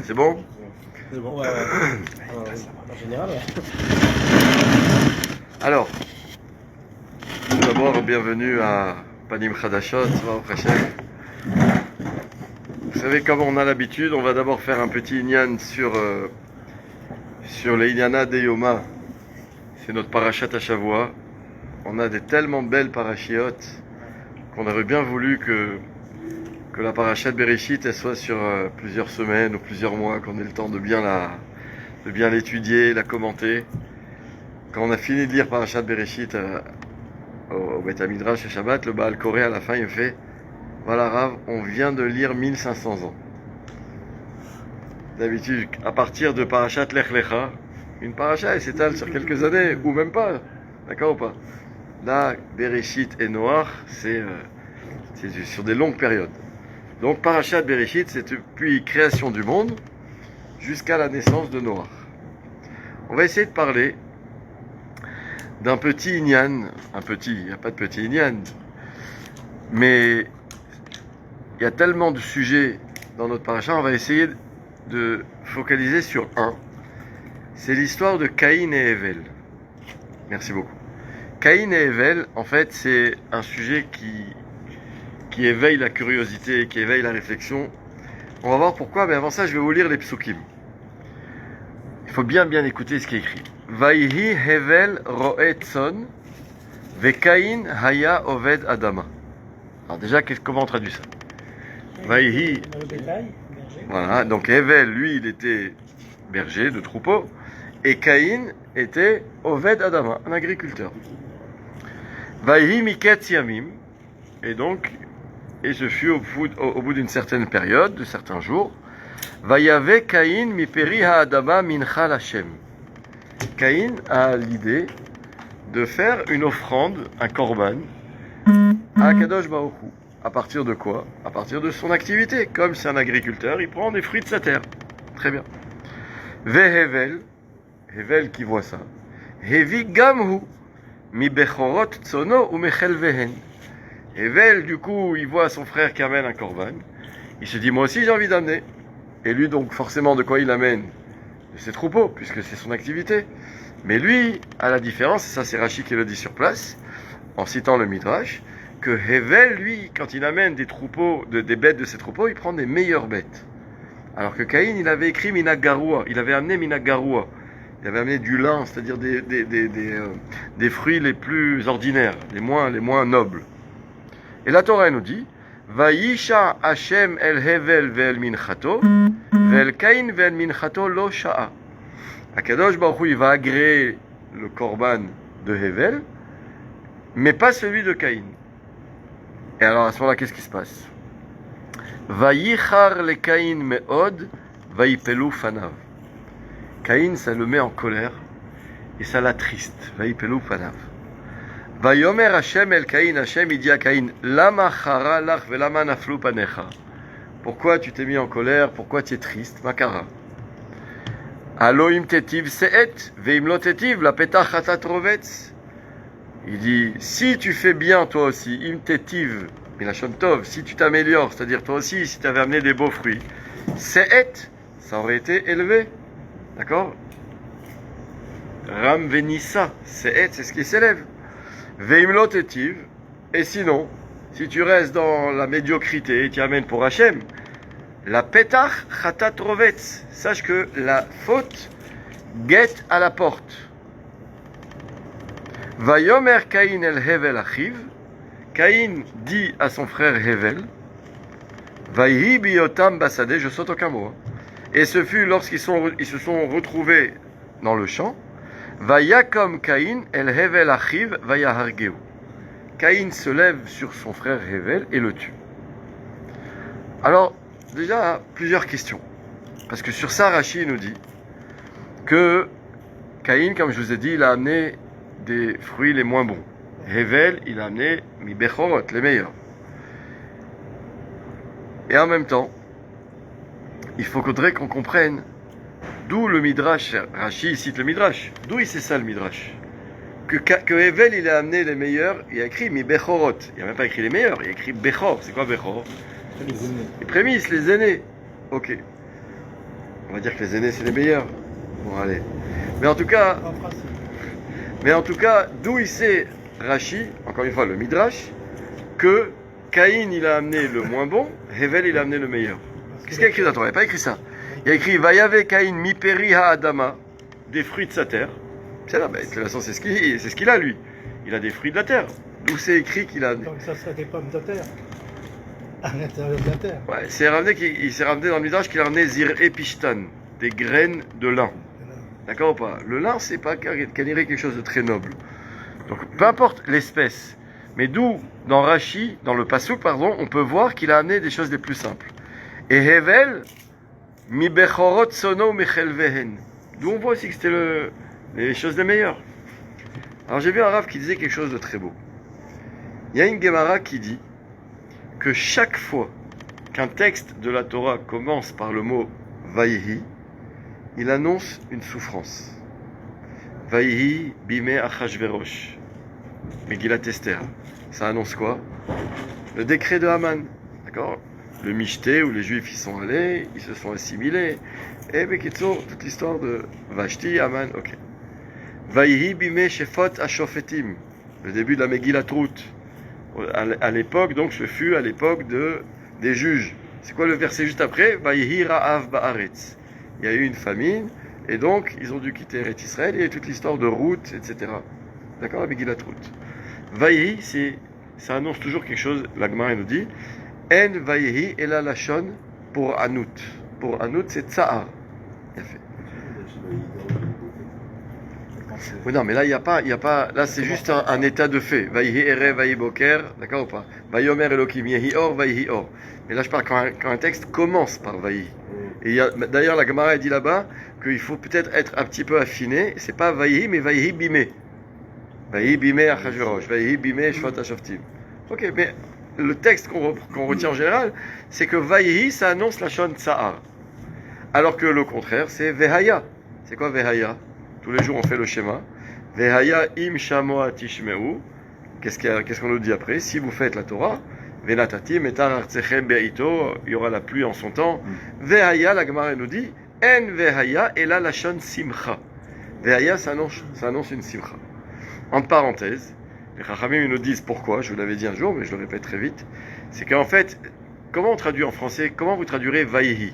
C'est bon? C'est bon, ouais. En général, ouais. Alors, tout d'abord, bienvenue à Panim Chadashot, Baruch Hashem. Vous savez, comme on a l'habitude, on va d'abord faire un petit inyan sur les Inyana de Yoma. C'est notre parashat à Shavua. On a des tellement belles parachiotes qu'on aurait bien voulu que la parashat Bereshit elle soit sur plusieurs semaines ou plusieurs mois, qu'on ait le temps de bien l'étudier, la commenter. Quand on a fini de lire parashat Bereshit au Beth Midrash à Shabbat, le Baal Koré à la fin il me fait: voilà Rav, on vient de lire 1500 ans. D'habitude, à partir de parashat Lech Lecha, une paracha elle s'étale sur quelques années, ou même pas, d'accord ou pas? Là, Bereshit et Noach, c'est sur des longues périodes. Donc parashat Bereshit, c'est depuis création du monde jusqu'à la naissance de Noach. On va essayer de parler d'un petit inyan, il n'y a pas de petit inyan, mais il y a tellement de sujets dans notre paracha, on va essayer de focaliser sur un. C'est l'histoire de Caïn et Hevel. Merci beaucoup. Caïn et Hevel, en fait, c'est un sujet qui éveille la curiosité, qui éveille la réflexion. On va voir pourquoi, mais avant ça, je vais vous lire les psukim. Il faut bien écouter ce qui est écrit. Vaihi Hevel ro'etzon ve Caïn haya oved adama. Alors déjà, comment on traduit ça? Vaihi. Voilà, donc Hevel, lui, il était berger de troupeau, et Caïn était oved adama, un agriculteur. Vaihi miket yamim, et ce fut au bout d'une certaine période, de certains jours, Vayave Caïn mi peri ha'adama mincha l'Hashem. Caïn a l'idée de faire une offrande, un korban, à Kadosh Baruch Hu. À partir de quoi? À partir de son activité. Comme c'est un agriculteur, il prend des fruits de sa terre. Très bien. Vehevel, Hevel qui voit ça. Hevi gamhu mi bechorot tsono u mechel vehen. Hevel, du coup, il voit son frère qui amène un korban. Il se dit, moi aussi j'ai envie d'amener. Et lui, donc, forcément, de quoi il amène? De ses troupeaux, puisque c'est son activité. Mais lui, à la différence, et ça c'est Rashi qui le dit sur place, en citant le Midrash, que Hevel, lui, quand il amène des troupeaux, des bêtes de ses troupeaux, il prend des meilleures bêtes. Alors que Caïn, il avait écrit Minagarua, il avait amené Minagarua. Il avait amené du lin, c'est-à-dire des fruits les plus ordinaires, les moins nobles. Et la Torah nous dit, Vayisha Hashem el Hevel ve'el minchato, ve'el Caïn ve'el minchato lo sha'a. Akadosh Baruch Hu, il va agréer le korban de Hevel, mais pas celui de Caïn. Et alors à ce moment-là, qu'est-ce qui se passe? Vayichar le Caïn me'od, vayipelu fanav. Caïn, ça le met en colère, et ça l'attriste. Vayipelu fanav. Vayomer Hashem el Caïn, Hashem, il dit à Caïn, Lama chara lach velama naflu panecha. Pourquoi tu t'es mis en colère? Pourquoi tu es triste? Makara. Alo im tetiv se'et, ve'im lo tetiv, la petach hatat rovetz. Il dit, si tu fais bien toi aussi, im tetiv, milachon tov, si tu t'améliores, c'est-à-dire toi aussi, si tu avais amené des beaux fruits, se'et, ça aurait été élevé. D'accord? Ram venissa, se'et, c'est ce qui s'élève. Ve'im lo tetiv, et sinon, si tu restes dans la médiocrité et tu amènes pour Hachem, la petach chatat rovetz, sache que la faute guette à la porte. Vayomer Caïn el Hevel achiv, Caïn dit à son frère Hevel, Vayhi biotam basade, je saute aucun mot. Et ce fut lorsqu'ils se sont retrouvés dans le champ, Vayakom Caïn el Hevel achiv vayahargeu. Caïn se lève sur son frère Hevel et le tue. Alors, déjà, plusieurs questions. Parce que sur ça, Rashi nous dit que Caïn, comme je vous ai dit, il a amené des fruits les moins bons. Hevel, il a amené mi bechorot, les meilleurs. Et en même temps, il faudrait qu'on comprenne d'où le Midrash, Rashi cite le Midrash, d'où il sait ça le Midrash? Que Hevel, il a amené les meilleurs, il a écrit mi bechorot. Il n'a même pas écrit les meilleurs, il a écrit bechor. C'est quoi bechor? Les prémices, les aînés. Ok. va dire que les aînés, c'est les meilleurs. Bon, allez. Mais en tout cas, En principe. d'où il sait Rashi, encore une fois le Midrash, que Caïn il a amené le moins bon, Hevel il a amené le meilleur. Qu'est-ce qu'il a écrit dans la Torah? Il n'a pas écrit ça. Il a écrit Vayave Caïn mi peri ha-adama, des fruits de sa terre. C'est là, de toute façon, c'est ce qu'il a lui. Il a des fruits de la terre. D'où c'est écrit qu'il a. Donc ça serait des pommes de terre. À l'intérieur de la terre. Ouais, il s'est ramené dans le Midrash qu'il a ramené Zir Epishtan, des graines de lin. D'accord ou pas? Le lin, c'est pas quelque chose de très noble. Donc, peu importe l'espèce. Mais d'où, dans Rashi, dans le Pasuk, pardon, on peut voir qu'il a amené des choses les plus simples. Et Hevel, mi bechorot sono mechelvehen. D'où on voit aussi que c'était les choses les meilleures. Alors, j'ai vu un Rav qui disait quelque chose de très beau. Il y a une Gemara qui dit que chaque fois qu'un texte de la Torah commence par le mot Vaïhi, il annonce une souffrance. Vaïhi bimé achashverosh. Megillat Esther. Ça annonce quoi? Le décret de Haman. D'accord? Le Michté, où les Juifs y sont allés, ils se sont assimilés. Et Bekitsour, toute l'histoire de Vashti, Haman, ok. Vaïhi bimé shefot ashofetim. Le début de la Megillat Ruth. À l'époque, donc, ce fut à l'époque des juges. C'est quoi le verset juste après? Vaïhi ra'av ba'aretz. Il y a eu une famine, et donc, ils ont dû quitter Eretz Israël, il y a eu toute l'histoire de Ruth, etc. D'accord? La Megillat Ruth. Vaïhi, ça annonce toujours quelque chose, la Gemara nous dit, En vaïhi ela lachon pour Anout. Pour Anout, c'est Tsa'ar. Il a fait. Oui, non, mais là, il n'y a pas, là, c'est juste un état de fait. Vaïhi ere, vaïhi boker, d'accord ou pas? Vaïomer elokim, yehi or, vaïhi or. Mais là, je parle quand un texte commence par vaïhi. Et d'ailleurs, la Gemara dit là-bas qu'il faut peut-être être un petit peu affiné. C'est pas vaïhi, mais vaïhi bimé. Vaïhi bimé achashverosh, vaïhi bimé shvat ashoftim. Ok, mais le texte qu'on retient en général, c'est que vaïhi, ça annonce la shon tsa'ar. Alors que le contraire, c'est vehaya. C'est quoi vehaya? Tous les jours, on fait le schéma. Vehaya im shamoa tishmeu. Qu'est-ce qu'on nous dit après? Si vous faites la Torah, venatatim etar artsechem be'ito, il y aura la pluie en son temps. Vehaya, la Gemara nous dit, en vehaya, et là la shon simcha. Vehaya, ça annonce une simcha. Entre parenthèses, les Chachamim nous disent pourquoi, je vous l'avais dit un jour, mais je le répète très vite. C'est qu'en fait, comment on traduit en français? Comment vous traduirez vaïhi?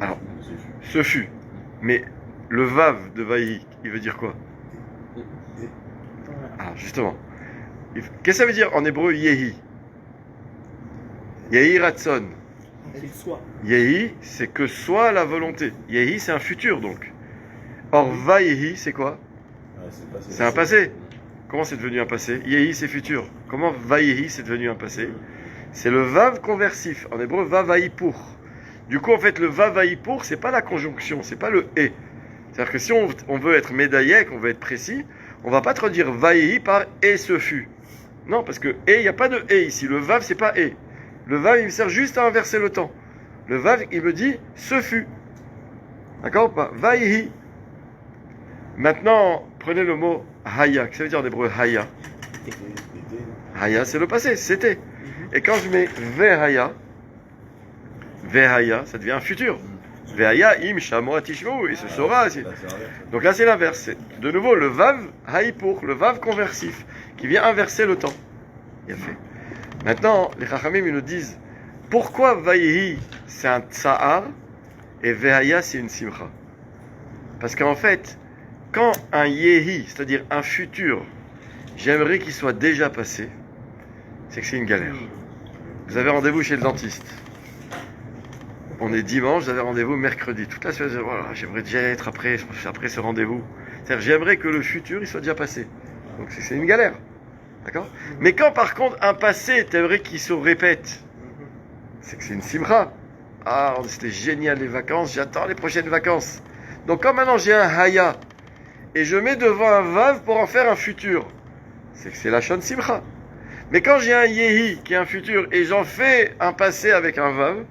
Alors, ce fut. Mais le vav de vaïhi, il veut dire quoi? Ah, justement. Qu'est-ce que ça veut dire en hébreu yehi? Yehi ratson. Yehi, c'est que soit la volonté. Yehi, c'est un futur donc. Or, vaïhi, c'est quoi? C'est un passé. Comment c'est devenu un passé? Yehi, c'est futur. Comment vaïhi, c'est devenu un passé? C'est le vav conversif. En hébreu, vavaïpour. Du coup, en fait, le vavaïpour, c'est pas la conjonction, c'est pas le et. C'est-à-dire que si on veut être médaillé, qu'on veut être précis, on va pas traduire vaïhi par et ce fut. Non, parce que et, il n'y a pas de et ici. Le vav, c'est pas et. Le vav, il me sert juste à inverser le temps. Le vav, il me dit ce fut. D'accord ou pas? Vaïhi. Maintenant, prenez le mot haya. Qu'est-ce que ça veut dire en hébreu haya? Haya, c'est le passé, c'était. Et quand je mets vehaya, vehaya, ça devient un futur. Vehaya im shamoa tishmeu, et ce sera. Donc là, c'est l'inverse. C'est de nouveau le vav haïpour, le vav conversif, qui vient inverser le temps. Il a fait. Maintenant, les Chachamim ils nous disent pourquoi vaïhi c'est un tsa'ar et vehaya c'est une simcha. Parce qu'en fait, quand un yehi, c'est-à-dire un futur, j'aimerais qu'il soit déjà passé, c'est que c'est une galère. Vous avez rendez-vous chez le dentiste. On est dimanche, vous avez rendez-vous mercredi. Toute la semaine, voilà, j'aimerais déjà être après ce rendez-vous. C'est-à-dire, j'aimerais que le futur, il soit déjà passé. Donc, c'est une galère. D'accord? Mais quand, par contre, un passé, t'aimerais qu'il se répète, c'est que c'est une simcha. Ah, c'était génial les vacances, j'attends les prochaines vacances. Donc, quand maintenant j'ai un haya, et je mets devant un vav pour en faire un futur, c'est que c'est la shon simcha. Mais quand j'ai un yehi, qui est un futur, et j'en fais un passé avec un vav,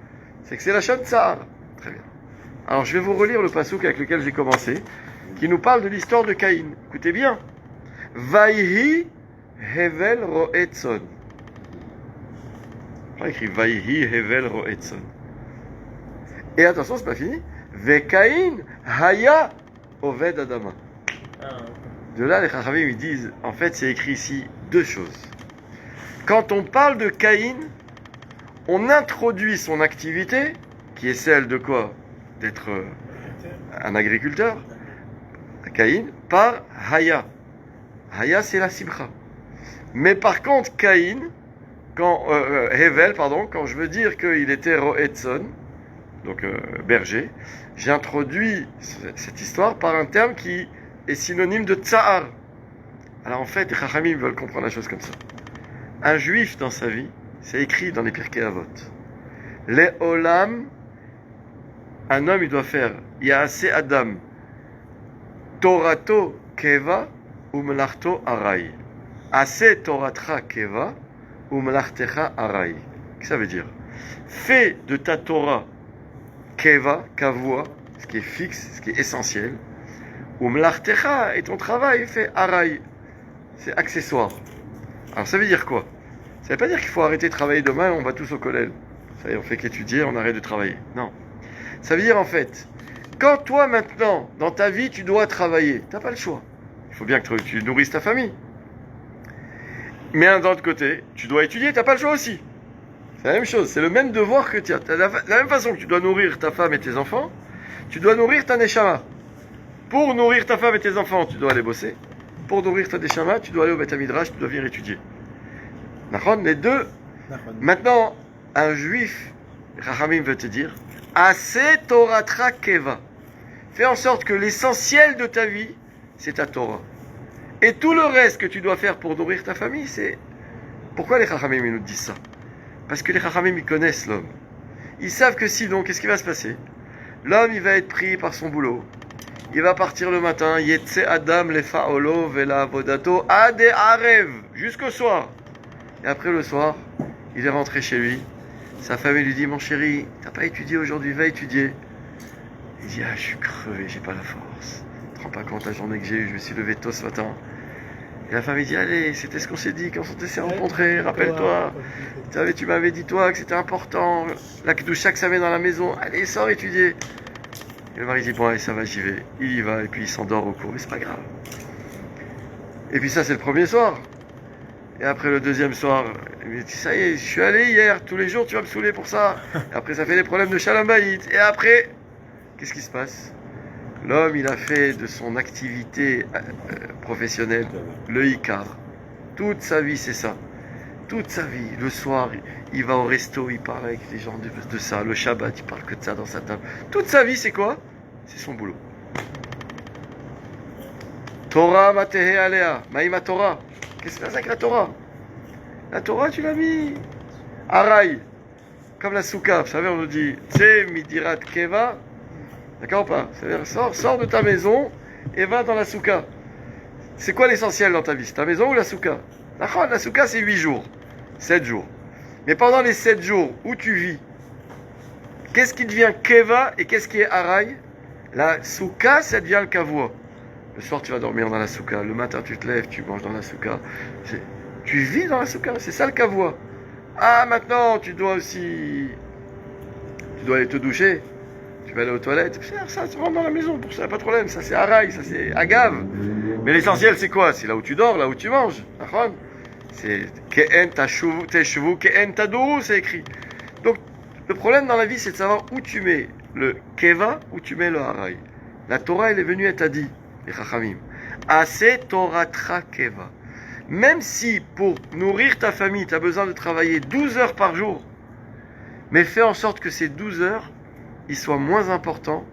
c'est que c'est la shon tsa'ar. Très bien. Alors je vais vous relire le passouk avec lequel j'ai commencé, qui nous parle de l'histoire de Caïn. Écoutez bien. Vaïhi hevel ro'etzon. On écrit Vaïhi hevel ro'etzon. Et attention, c'est pas fini. Vekain haya oved adama. De là, les Chachamim ils disent, en fait, c'est écrit ici deux choses. Quand on parle de Caïn, on introduit son activité, qui est celle de quoi? D'être un agriculteur, Caïn, par haya. Haya, c'est la simcha. Mais par contre, Caïn, Hevel, quand je veux dire qu'il était roetson, donc berger, j'introduis cette histoire par un terme qui est synonyme de tsahar. Alors en fait, les Chachamim veulent comprendre la chose comme ça. Un juif dans sa vie, c'est écrit dans les Pirkei Avot. Les olam, un homme il doit faire Yaase Adam, Torato keva ou melarto arai. Ase toratra keva ou melartecha arai. Qu'est-ce que ça veut dire? Fais de ta Torah keva, kavua, ce qui est fixe, ce qui est essentiel. Ou melartecha, et ton travail fait arai. C'est accessoire. Alors ça veut dire quoi? Ça veut pas dire qu'il faut arrêter de travailler demain, on va tous au collège. Ça y est, on fait qu'étudier, on arrête de travailler. Non. Ça veut dire en fait, quand toi maintenant, dans ta vie, tu dois travailler, t'as pas le choix. Il faut bien que tu nourrisses ta famille. Mais d'un autre côté, tu dois étudier, t'as pas le choix aussi. C'est la même chose, c'est le même devoir que tu as. De la même façon que tu dois nourrir ta femme et tes enfants, tu dois nourrir ta neshama. Pour nourrir ta femme et tes enfants, tu dois aller bosser. Pour nourrir ta neshama, tu dois aller au Beth Midrash, tu dois venir étudier. D'accord? Les deux. Maintenant, un juif, Chachamim veut te dire, Ase Toratra Keva. Fais en sorte que l'essentiel de ta vie, c'est ta Torah. Et tout le reste que tu dois faire pour nourrir ta famille, c'est... Pourquoi les Chachamim nous disent ça? Parce que les Chachamim, ils connaissent l'homme. Ils savent que sinon, qu'est-ce qui va se passer? L'homme, il va être pris par son boulot. Il va partir le matin, Yetse Adam lefaolo vela vodato ade arev, jusqu'au soir. Et après le soir, il est rentré chez lui. Sa femme lui dit, mon chéri, t'as pas étudié aujourd'hui, va étudier. Il dit, je suis crevé, j'ai pas la force. Tu te rends pas compte la journée que j'ai eue, je me suis levé tôt ce matin. Et la femme dit, allez, c'était ce qu'on s'est dit quand on s'est rencontrés, rappelle-toi. Tu m'avais dit toi que c'était important, la kedusha que ça met dans la maison, allez, sors étudier. Et le mari dit, bon allez, ça va, j'y vais. Il y va, et puis il s'endort au cours, mais c'est pas grave. Et puis ça, c'est le premier soir. Et après le deuxième soir, il me dit, ça y est, je suis allé hier, tous les jours tu vas me saouler pour ça. Et après ça fait des problèmes de shalom bayit. Et après, qu'est-ce qui se passe? L'homme, il a fait de son activité professionnelle le ikar. Toute sa vie, c'est ça. Toute sa vie. Le soir, il va au resto, il parle avec les gens de ça. Le Shabbat, il parle que de ça dans sa table. Toute sa vie, c'est quoi? C'est son boulot. Torah matehe alea. Maïma Torah. Qu'est-ce que c'est avec la Torah? La Torah, tu l'as mis Araï. Comme la souka. Vous savez, on nous dit Tse midirat keva. D'accord ou pas? C'est-à-dire, sors de ta maison et va dans la souka. C'est quoi l'essentiel dans ta vie? C'est ta maison ou la souka? La souka, c'est 8 jours. 7 jours. Mais pendant les 7 jours où tu vis, qu'est-ce qui devient keva et qu'est-ce qui est araï? La souka, ça devient le kavua. Le soir, tu vas dormir dans la souka. Le matin, tu te lèves, tu manges dans la souka. Tu vis dans la souka. C'est ça le kavua. Ah, maintenant, tu dois aller te doucher. Tu vas aller aux toilettes. Ça, tu rentres dans la maison. Pour ça, pas de problème. Ça, c'est araï. Ça, c'est agave. Mais l'essentiel, c'est quoi? C'est là où tu dors, là où tu manges. C'est ke'en teshuvu, ke'en tadou, c'est écrit. Donc, le problème dans la vie, c'est de savoir où tu mets le keva, où tu mets le araï. La Torah, elle est venue, elle t'a dit, les chachamim, Ase toratra keva. Même si pour nourrir ta famille, tu as besoin de travailler 12 heures par jour, mais fais en sorte que ces 12 heures, ils soient moins importants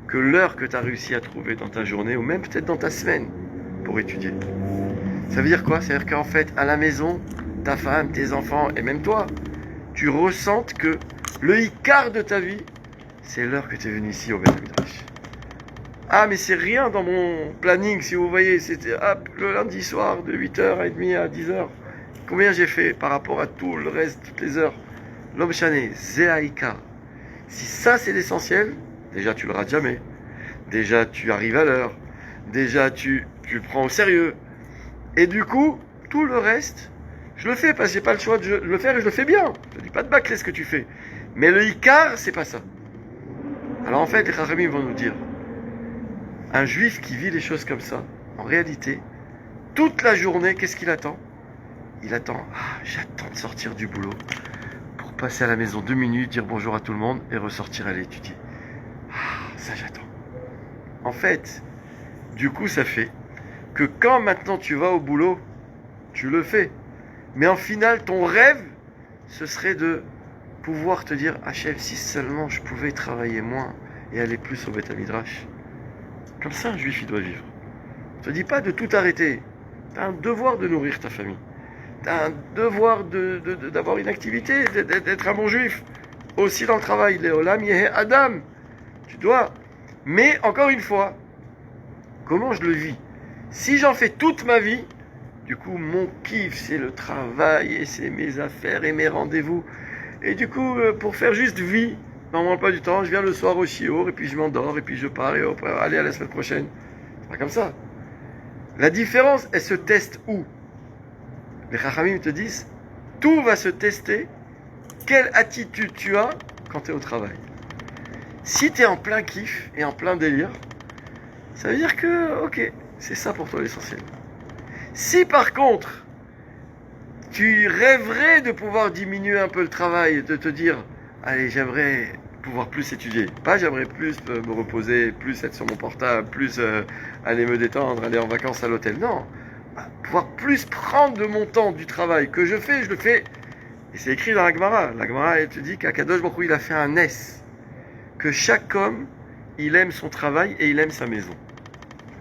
que l'heure que tu as réussi à trouver dans ta journée, ou même peut-être dans ta semaine, pour étudier. Ça veut dire quoi? Ça veut dire qu'en fait, à la maison, ta femme, tes enfants, et même toi, tu ressentes que le ikar de ta vie, c'est l'heure que tu es venu ici au Beth Midrash. Ah, mais c'est rien dans mon planning, si vous voyez, c'était le lundi soir de 8h30 à 10h. Combien j'ai fait par rapport à tout le reste, toutes les heures? L'homme chané, Zéaïka. Si ça c'est l'essentiel, déjà tu le rates jamais. Déjà tu arrives à l'heure. Déjà tu le prends au sérieux. Et du coup, tout le reste, je le fais parce que j'ai pas le choix de le faire et je le fais bien. Je ne dis pas de bâcler ce que tu fais. Mais le Icar, c'est pas ça. Alors en fait, les Chachamim vont nous dire, un juif qui vit les choses comme ça, en réalité, toute la journée, qu'est-ce qu'il attend? Il attend, j'attends de sortir du boulot pour passer à la maison 2 minutes, dire bonjour à tout le monde et ressortir aller étudier. Ça j'attends. En fait, du coup, ça fait que quand maintenant tu vas au boulot, tu le fais. Mais en final, ton rêve, ce serait de pouvoir te dire, Hachem, si seulement je pouvais travailler moins et aller plus au Beth Midrash. Comme ça, un juif, il doit vivre. Je te dis pas de tout arrêter. Tu as un devoir de nourrir ta famille. Tu as un devoir d'avoir une activité, d'être un bon juif. Aussi dans le travail. Léolam Yehe Adam. Tu dois. Mais, encore une fois, comment je le vis? Si j'en fais toute ma vie, du coup, mon kiff, c'est le travail, et c'est mes affaires et mes rendez-vous. Et du coup, pour faire juste vie, normalement pas du temps, je viens le soir au shiur, et puis je m'endors, et puis je pars, et après, allez, à la semaine prochaine. C'est pas comme ça. La différence, elle se teste où? Les Chachamim te disent, tout va se tester, quelle attitude tu as quand tu es au travail. Si tu es en plein kiff et en plein délire, ça veut dire que, ok, c'est ça pour toi l'essentiel. Si par contre, tu rêverais de pouvoir diminuer un peu le travail, de te dire, allez, j'aimerais pouvoir plus étudier, pas j'aimerais plus me reposer, plus être sur mon portable, plus aller me détendre, aller en vacances à l'hôtel, non, pouvoir plus prendre de mon temps du travail que je le fais, et c'est écrit dans la Gemara, elle te dit qu'Akadosh Baruch Hu, il a fait un S, que chaque homme, il aime son travail et il aime sa maison.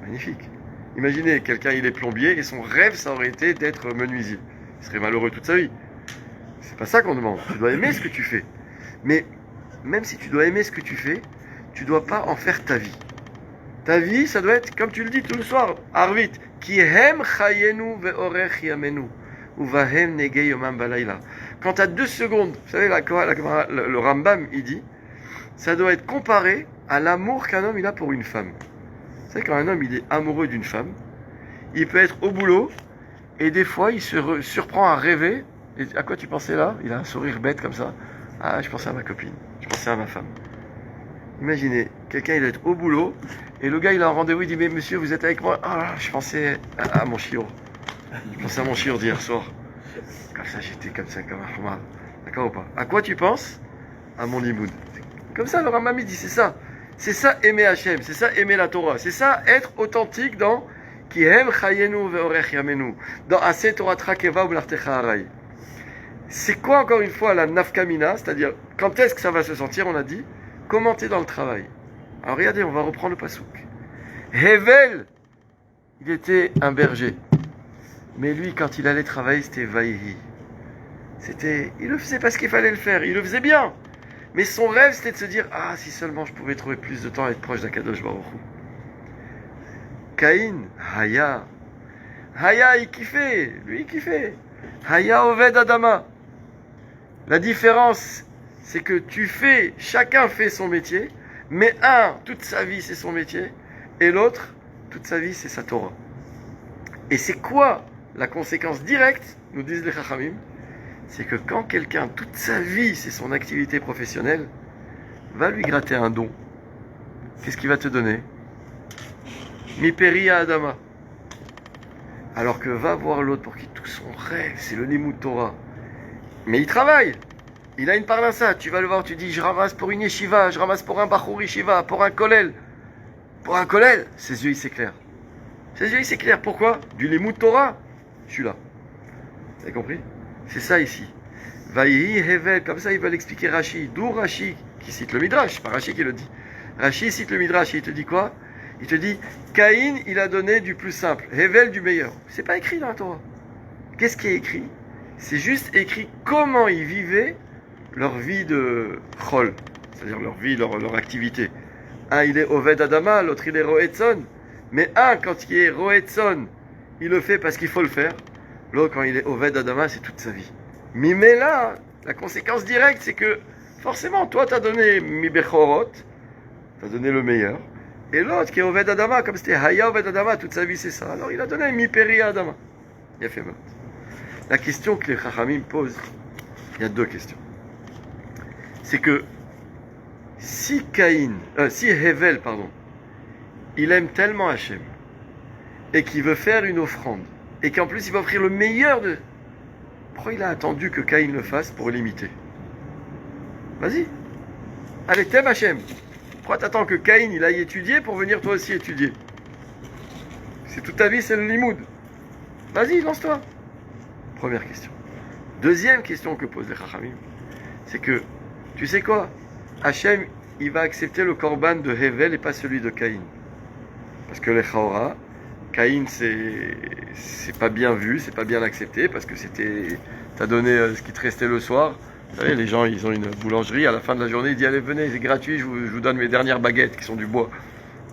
Magnifique. Imaginez, quelqu'un il est plombier et son rêve ça aurait été d'être menuisier. Il serait malheureux toute sa vie. C'est pas ça qu'on demande. Tu dois aimer ce que tu fais. Mais même si tu dois aimer ce que tu fais, tu dois pas en faire ta vie. Ta vie, ça doit être, comme tu le dis tout le soir, Arvit, ki hem chayenu ve'orech yamenu, uvahem negei yomam balayla. Quand tu as 2 secondes, vous savez, le Rambam, il dit, ça doit être comparé à l'amour qu'un homme il a pour une femme. Vous savez, quand un homme il est amoureux d'une femme, il peut être au boulot et des fois il se surprend à rêver. Et à quoi tu pensais là? Il a un sourire bête comme ça. Ah, je pensais à ma copine, je pensais à ma femme. Imaginez, quelqu'un il est au boulot et le gars il a un rendez-vous, il dit mais monsieur vous êtes avec moi? Ah, je pensais à mon shiur. Je pensais à mon shiur d'hier soir. Comme ça j'étais comme ça, comme un fumard. D'accord ou pas? À quoi tu penses? À mon limoud. Comme ça le Rambam dit c'est ça. C'est ça aimer Hachem, c'est ça aimer la Torah, c'est ça être authentique dans Kihem Chayenu ve'orech yamenu, dans Aseh Torah Trakeva u'lartecha haray. C'est quoi encore une fois la nafkamina, c'est-à-dire quand est-ce que ça va se sentir? On a dit comment t'es dans le travail. Alors regardez, on va reprendre le pasouk. Hevel, il était un berger, mais lui quand il allait travailler c'était Vaïhi. Il le faisait parce qu'il fallait le faire, il le faisait bien. Mais son rêve, c'était de se dire, si seulement je pouvais trouver plus de temps à être proche d'Akadosh Baruch Hu. Caïn, Haya, il kiffait, lui il kiffait. Haya Oved Adama. La différence, c'est que chacun fait son métier, mais un, toute sa vie c'est son métier, et l'autre, toute sa vie c'est sa Torah. Et c'est quoi la conséquence directe, nous disent les Chachamim? C'est que quand quelqu'un, toute sa vie, c'est son activité professionnelle, va lui gratter un don. Qu'est-ce qu'il va te donner? Mi peri à Adama. Alors que va voir l'autre pour qui tout son rêve, c'est le Limud Torah. Mais il travaille. Il a une parnassa. Tu vas le voir, tu dis, je ramasse pour une yeshiva, je ramasse pour un bachur yeshiva, pour un kollel. Pour un kollel, ses yeux, il s'éclairent. Ses yeux, il s'éclairent. Pourquoi? Du Limud Torah. Je suis là. Vous avez compris? C'est ça ici. Vaïhi Hevel, comme ça ils veulent expliquer Rashi. D'où Rashi qui cite le Midrash, pas Rashi qui le dit. Rashi cite le Midrash et il te dit quoi? Il te dit Caïn, il a donné du plus simple, Hevel du meilleur. C'est pas écrit dans la Torah. Qu'est-ce qui est écrit? C'est juste écrit comment ils vivaient leur vie de chol, c'est-à-dire leur vie, leur activité. Un il est Oved Adama, l'autre il est Roetzon. Mais un, quand il est Roetzon, il le fait parce qu'il faut le faire. L'autre, quand il est Oved Adama, c'est toute sa vie. Mais là, la conséquence directe, c'est que forcément, toi, tu as donné Mi Bechorot, tu as donné le meilleur. Et l'autre, qui est Oved Adama, comme c'était Haya Oved Adama, toute sa vie, c'est ça. Alors, il a donné Mi Peri Adama. Il a fait mal. La question que les Chachamim posent, il y a 2 questions. C'est que si Hevel, pardon, il aime tellement Hachem, et qu'il veut faire une offrande, et qu'en plus il va offrir le meilleur de... Pourquoi il a attendu que Caïn le fasse pour l'imiter? Vas-y. Allez, t'aimes Hachem. Pourquoi t'attends que Caïn il aille étudier pour venir toi aussi étudier? C'est toute ta vie, c'est le limoud. Vas-y, lance-toi. Première question. Deuxième question que posent les Chachamim, c'est que, tu sais quoi? Hachem, il va accepter le korban de Hevel et pas celui de Caïn. Parce que les Chaora, Caïn, c'est pas bien vu, c'est pas bien accepté, parce que t'as donné ce qui te restait le soir. Vous savez, les gens, ils ont une boulangerie, à la fin de la journée, ils disent, allez, venez, c'est gratuit, je vous donne mes dernières baguettes, qui sont du bois.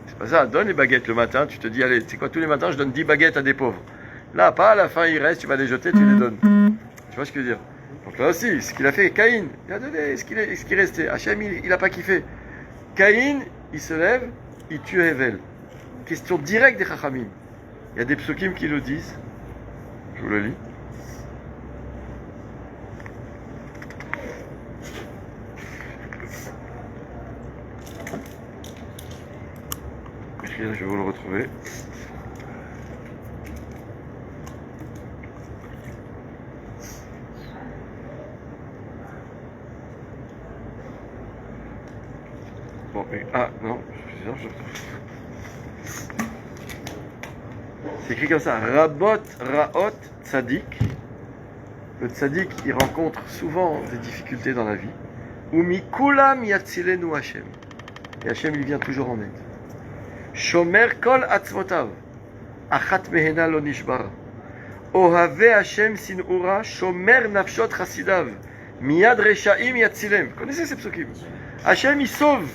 C'est pas ça, donne les baguettes le matin, tu te dis, allez, c'est quoi, tous les matins, je donne 10 baguettes à des pauvres. Là, pas à la fin, il reste, tu vas les jeter, tu les donnes. Tu vois ce que je veux dire? Donc là aussi, ce qu'il a fait, Caïn, il a donné ce qui restait. Hachem, il a pas kiffé. Caïn, il se lève, il tue Hevel. Question directe des Chachamim. Il y a des psukim qui le disent. Je vous le lis. Je vais vous le retrouver. Bon, non, c'est écrit comme ça, Rabot, Raot, Tzadik. Le Tzadik, il rencontre souvent des difficultés dans la vie. Ou Mikulam Yatzilenu Hashem. Et Hashem, il vient toujours en aide. Shomer Kol Atzmotav. Achat Mehena Lo Nishbar. Ohave Hashem Sinura. Shomer Nafshot Chasidav. Miyad Reshaim Yatzilem. Vous connaissez ces psukim? Hashem, il sauve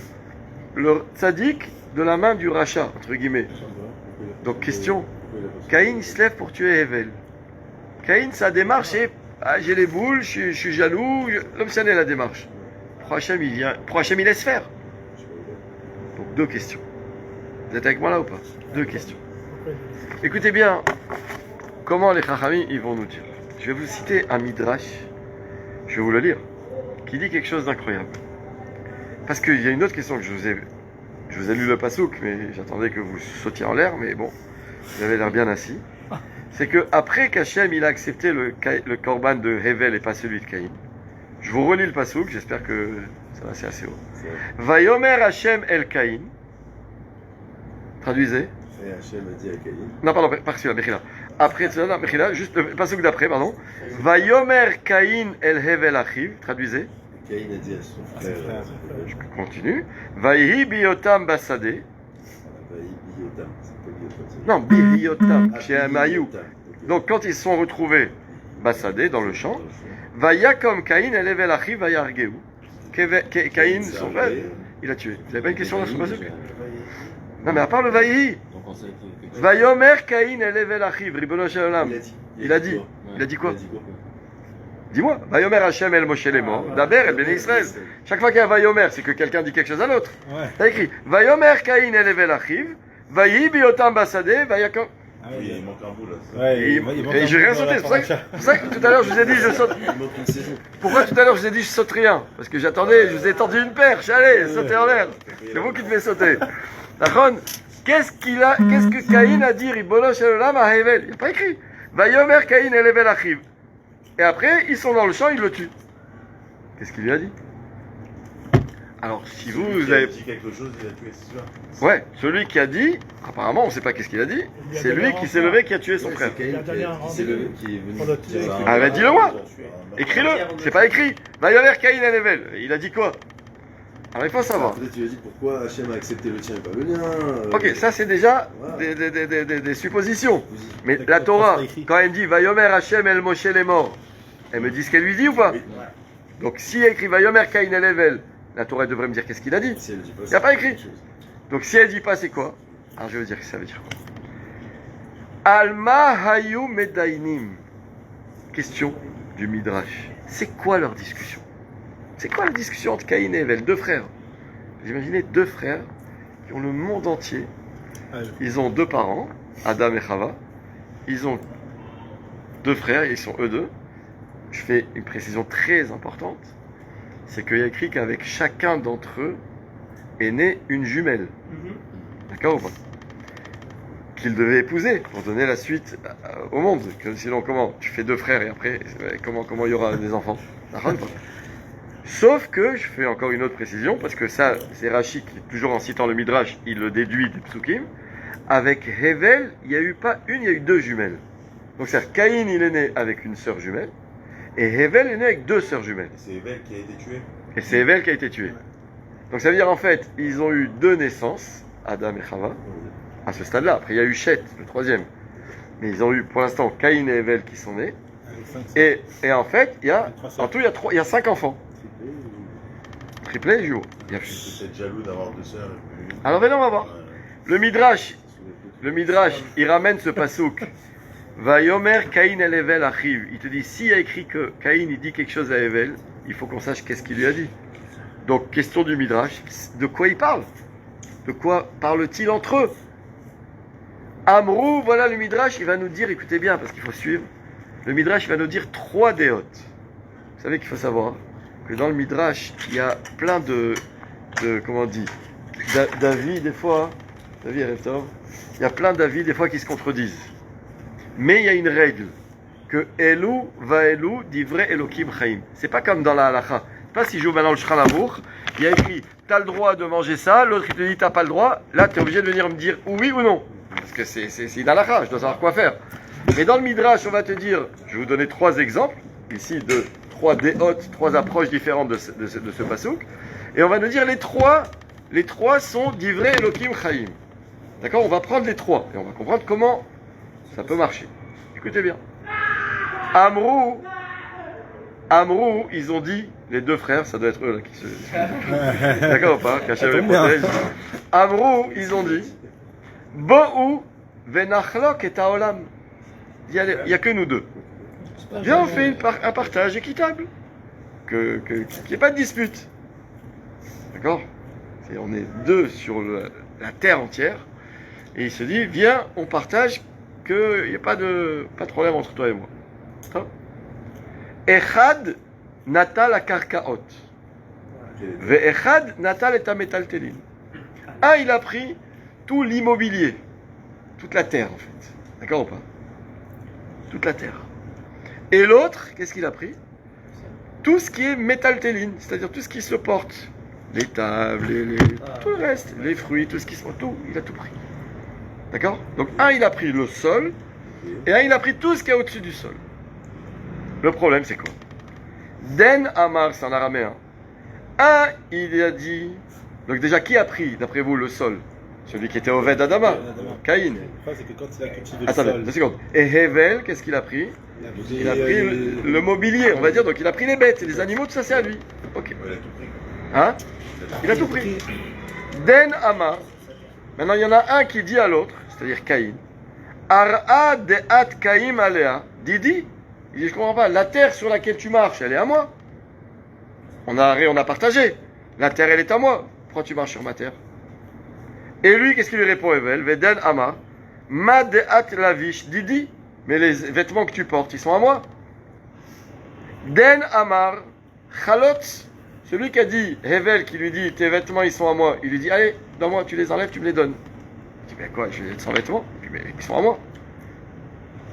le tzaddik de la main du rachat, entre guillemets. Donc, question, Caïn, il se lève pour tuer Hevel. Caïn, sa démarche, c'est j'ai les boules, je suis jaloux, l'homme s'en est la démarche. Pourquoi Hachem, il laisse faire? Donc, deux questions. Vous êtes avec moi là ou pas? Deux questions. Écoutez bien, comment les Chachamim, ils vont nous dire. Je vais vous citer un midrash, je vais vous le lire, qui dit quelque chose d'incroyable. Parce qu'il y a une autre question que je vous ai lu le pasouk, mais j'attendais que vous sautiez en l'air, mais bon, vous avez l'air bien assis. C'est que après qu'Hachem il a accepté le korban de Hevel et pas celui de Caïn, je vous relis le pasouk, j'espère que ça va, c'est assez haut. Vayomer Hachem el Caïn. Traduisez. Et Hachem a dit à Caïn. Non, pardon, pas celui-là, Mechila. Après celui-là, non, Mechila, juste le pasouk d'après, pardon. Vayomer Caïn el Hevel achiv. Traduisez. Caïn a dit à son frère. Je continue. Vaïhi biotam basade. Biotam, c'est pas biotam. Non, biotam, Ah, chez Amayou. biotam, ok. Donc quand ils se sont retrouvés basade dans le champ, Vayakom Caïn el Hevel achiv vayargeu. Caïn, son frère, il a tué. Vous n'avez pas une question là sur le pasouk? Non, mais à part le Vaïhi. Vayomer Caïn el Hevel achiv, ribono shel olam. Il a dit. Il a dit quoi? Dis-moi, Vayomer Hachem el Moshe Lemor, Daber el Bnei Israël. Chaque fois qu'il y a un Vayomer, c'est que quelqu'un dit quelque chose à l'autre. T'as écrit Vayomer Caïn el Hevel achiv, Vayi biotam basade, Vayakom. Oui, il manque un bout là. Ouais, Et j'ai rien sauté, c'est pour ça que tout à l'heure je vous ai dit je saute. Il manque une saison. Pourquoi tout à l'heure je vous ai dit je saute rien? Parce que j'attendais, je vous ai tendu une perche, allez, sautez en l'air. C'est vous qui devez sauter. D'accord? Qu'est-ce que Caïn a dit Ribono shel olam à Hevel? Il n'y a pas écrit. Vayomer Caïn el Hevel achiv. Et après, ils sont dans le champ, ils le tuent. Qu'est-ce qu'il lui a dit? Alors, si vous Il a avez... dit quelque chose, il a tué, c'est sûr. Ouais, celui qui a dit, apparemment, on ne sait pas qu'est-ce qu'il a dit, c'est lui qui s'est levé qui a tué son frère. C'est Caïn qui s'est levé, qui est venu. Pour le tuer. Ah, bah dis-le-moi. Écris-le, c'est pas écrit. Vayomer Caïn el Hevel. Il a dit quoi? Alors, il faut savoir. Peut-être tu as dit pourquoi Hachem a accepté le tien et pas le mien. Ok, ça c'est déjà des suppositions. Mais la Torah, quand elle dit Vayomer Hachem el Moshe Lemor, elle me dit ce qu'elle lui dit ou pas? Donc si elle écrit Vayomer Caïn el Hevel, la Torah elle devrait me dire qu'est-ce qu'il a dit. Si elle dit pas, Il n'y a pas c'est écrit. quelque chose. Donc si elle dit pas, c'est quoi? Alors je vais vous dire que ça veut dire quoi. Alma hayu medainim. Question du Midrash. C'est quoi leur discussion? C'est quoi la discussion entre Caïn et Hevel, deux frères? Vous imaginez deux frères qui ont le monde entier. Ils ont deux parents, Adam et Chava. Ils ont deux frères, ils sont eux deux. Je fais une précision très importante. C'est qu'il y a écrit qu'avec chacun d'entre eux, est née une jumelle. D'accord ou pas? Qu'il devait épouser pour donner la suite au monde. Que sinon, comment? Tu fais 2 frères et après, comment il y aura des enfants? D'accord ou pas? Sauf que, je fais encore une autre précision, parce que ça, c'est Rashi qui, toujours en citant le Midrash, il le déduit des psukim. Avec Hevel, il n'y a eu pas une, il y a eu 2 jumelles. Donc c'est-à-dire, Caïn, il est né avec une sœur jumelle, et Hevel est né avec 2 sœurs jumelles. Et c'est Evel qui a été tué. Et c'est Hevel qui a été tué. Donc ça veut dire, en fait, ils ont eu 2 naissances, Adam et Chava, à ce stade-là. Après, il y a eu Chet, le 3e. Mais ils ont eu, pour l'instant, Caïn et Hevel qui sont nés. Et en fait, en tout, il y a 5 enfants. Triplé, jour. Il est peut-être jaloux d'avoir 2 sœurs. Alors maintenant, on va voir. Le Midrash, il ramène ce pasouk. Va yomer Caïn el Hevel achiv. Il te dit, s'il y a écrit que Caïn il dit quelque chose à Hevel, il faut qu'on sache qu'est-ce qu'il lui a dit. Donc, question du Midrash, de quoi il parle? De quoi parle-t-il entre eux? Amrou, voilà le Midrash, il va nous dire, écoutez bien, parce qu'il faut suivre. Le Midrash il va nous dire 3 déotes. Vous savez qu'il faut savoir que dans le Midrash, il y a plein de comment on dit, d'avis des fois, il y a plein d'avis des fois qui se contredisent. Mais il y a une règle, que Elou va Elou d'ivre Elokim Chaim. C'est pas comme dans la halacha. C'est pas si je joue maintenant le Shulchan Aruch, il y a écrit, t'as le droit de manger ça, l'autre il te dit t'as pas le droit, là t'es obligé de venir me dire oui ou non. Parce que c'est une halacha, je dois savoir quoi faire. Mais dans le Midrash, on va te dire, je vais vous donner 3 exemples, ici de 3 déotes, 3 approches différentes de ce pasouk, et on va nous dire les trois sont d'ivrei Elokim Chaim. D'accord? On va prendre les 3, et on va comprendre comment ça peut marcher. Écoutez bien. Amrou, ils ont dit, les 2 frères, ça doit être eux là qui se... D'accord ou pas? Qu'Hachem les protège. Amrou, ils ont dit, Bo'u venachlok et haolam. Il n'y a que nous 2. Viens, on fait un partage équitable. Qu'il n'y ait pas de dispute. D'accord? On est 2 sur la terre entière. Et il se dit, viens, on partage, qu'il n'y ait pas de problème entre toi et moi. Echad natal akarkaot. Ve'echad natal et ametaltelin. Il a pris tout l'immobilier. Toute la terre, en fait. D'accord ou pas? Toute la terre. Et l'autre, qu'est-ce qu'il a pris? Tout ce qui est métaltéline, c'est-à-dire tout ce qui se porte. Les tables, tout le reste, les fruits, tout ce qui se porte, tout, il a tout pris. D'accord? Donc il a pris le sol, et il a pris tout ce qui est au-dessus du sol. Le problème, c'est quoi? Den Amar, c'est en araméen. Il a dit... Donc déjà, qui a pris, d'après vous, le sol? Celui qui était Oved Adama, Caïn. C'est que quand il a cultivé le Attendez, sol. 2 secondes. Et Hevel, qu'est-ce qu'il a pris? Il a pris le mobilier, on va dire. Donc il a pris les bêtes, les animaux, tout ça c'est à lui. Ok. Il a tout pris. Hein? Il a tout pris. Den Ama. Maintenant il y en a un qui dit à l'autre, c'est-à-dire Caïn. Ar'a de'at Caïm alea. Didi. Il dit, je comprends pas. La terre sur laquelle tu marches, elle est à moi. On a partagé. La terre, elle est à moi. Pourquoi tu marches sur ma terre? Et lui, qu'est-ce qu'il lui répond, Evel? Veden Ama, ma de'at lavish didi. Mais les vêtements que tu portes, ils sont à moi. Den Amar, Chalot, celui qui a dit, Hevel, qui lui dit, tes vêtements, ils sont à moi. Il lui dit, allez, donne-moi, tu les enlèves, tu me les donnes. Il dit, mais quoi, je vais être sans vêtements? Il dit, mais ils sont à moi.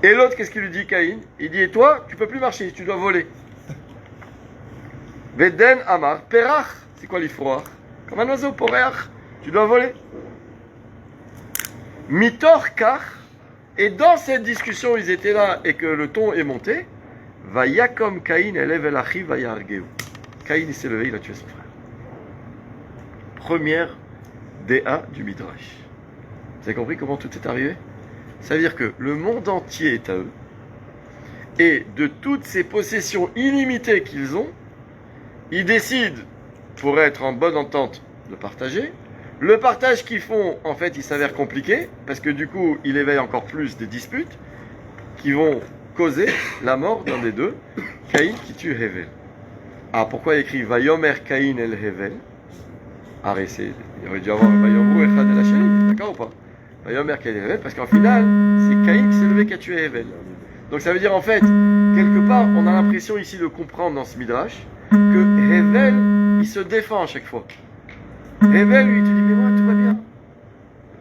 Et l'autre, qu'est-ce qu'il lui dit, Caïn? Il dit, et toi, tu peux plus marcher, tu dois voler. Veden Amar, Perach, c'est quoi l'ifroach? Comme un oiseau, Poreach, tu dois voler. Mitor Kach, et dans cette discussion, ils étaient là et que le ton est monté, va Yakom Caïn élève l'achi va yargeu. Caïn il s'est levé, il a tué son frère. Première DA du Midrash. Vous avez compris comment tout est arrivé? Ça veut dire que le monde entier est à eux, et de toutes ces possessions illimitées qu'ils ont, ils décident, pour être en bonne entente, de partager. Le partage qu'ils font, en fait, il s'avère compliqué, parce que du coup, il éveille encore plus des disputes qui vont causer la mort d'un des 2, Caïn qui tue Hevel. Pourquoi il écrit Vayomer Caïn el Hevel? Il aurait dû avoir Vayomru Echad el Hasheni, d'accord ou pas? Vayomer Caïn el Hevel, parce qu'en final, c'est Caïn qui s'est levé qui a tué Hevel. Donc ça veut dire, en fait, quelque part, on a l'impression ici de comprendre dans ce Midrash que Hevel, il se défend à chaque fois. Hevel, lui, il te dit, mais moi, tout va bien.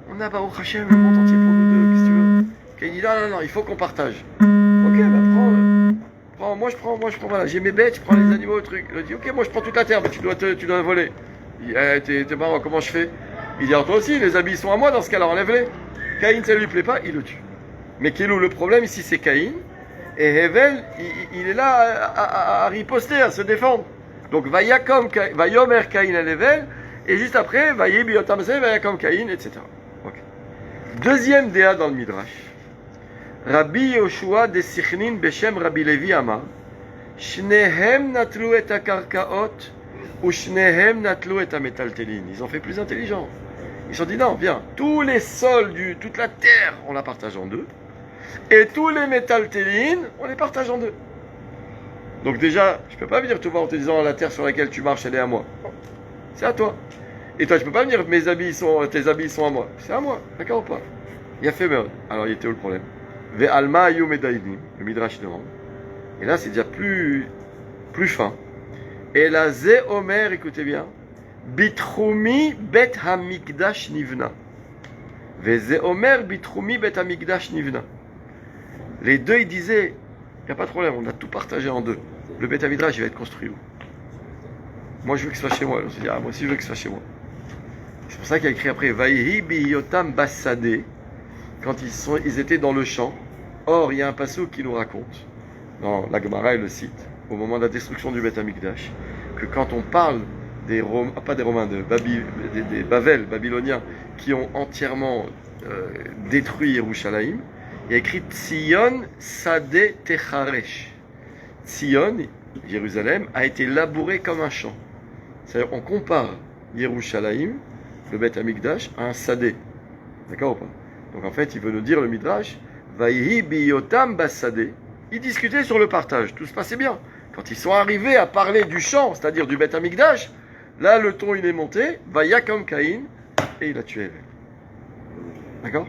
On a Baruch Hashem, le monde entier pour nous deux, qu'est-ce que tu veux? Caïn dit, non, il faut qu'on partage. Ok, prends, moi je prends, voilà, j'ai mes bêtes, je prends les animaux, le truc. Il dit, ok, moi je prends toute la terre, mais tu dois voler. Il dit, t'es marrant, comment je fais? Il dit, alors toi aussi, les habits sont à moi, dans ce cas-là, enlève-les. Caïn, ça lui plaît pas, il le tue. Mais Kélou, le problème ici, c'est Caïn. Et Hevel, il est là à riposter, à se défendre. Donc, Vayomer Caïn el Hevel, et juste après, Vayib Yotam Se, Vayakom Caïn, etc. Okay. Deuxième déa dans le Midrash. Rabbi Yoshua de Sichnin Beshem Rabbi Levi Amar, Shnehem natlu et akarkaot, ou Shnehem natlu et ametaltelin. Ils ont fait plus intelligent. Ils se sont dit, non, viens, tous les sols, toute la terre, on la partage en deux. Et tous les métaltélines, on les partage en deux. Donc déjà, je ne peux pas venir te voir en te disant la terre sur laquelle tu marches, elle est à moi. C'est à toi. Et toi, je ne peux pas venir, tes habits sont à moi. C'est à moi, d'accord ou pas? Il a fait meurtre. Alors, il était où le problème? Ve alma ayu medainim, le Midrash demande. Et là, c'est déjà plus fin. Et la ze omer, écoutez bien, bitroumi bet hamikdash nivna. Ve ze omer bitroumi bet hamikdash nivna. Les deux, ils disaient, il n'y a pas de problème, on a tout partagé en deux. Le Beth Midrash, il va être construit où? Moi, je veux que ce soit chez moi. On se dit, moi aussi, je veux que ce soit chez moi. C'est pour ça qu'il a écrit après, Vaihi biyotam bassade, quand ils étaient dans le champ. Or, il y a un passage qui nous raconte, dans la Gemara et le cite, au moment de la destruction du Beth Amikdash, que quand on parle des Bavel, babyloniens, qui ont entièrement détruit Yerushalayim, il y a écrit Tzion Sade Techaresh. Tzion, Jérusalem, a été labouré comme un champ. C'est-à-dire, on compare Yerushalayim, le Beth Amikdash, à un Sadé. D'accord ou pas? Donc en fait, il veut nous dire, le Midrash, Vaihi biyotam basade. Ils discutaient sur le partage, tout se passait bien. Quand ils sont arrivés à parler du champ, c'est-à-dire du Beth Amikdash, là, le ton, il est monté, Vayakom Caïn, et il a tué Hevel. D'accord?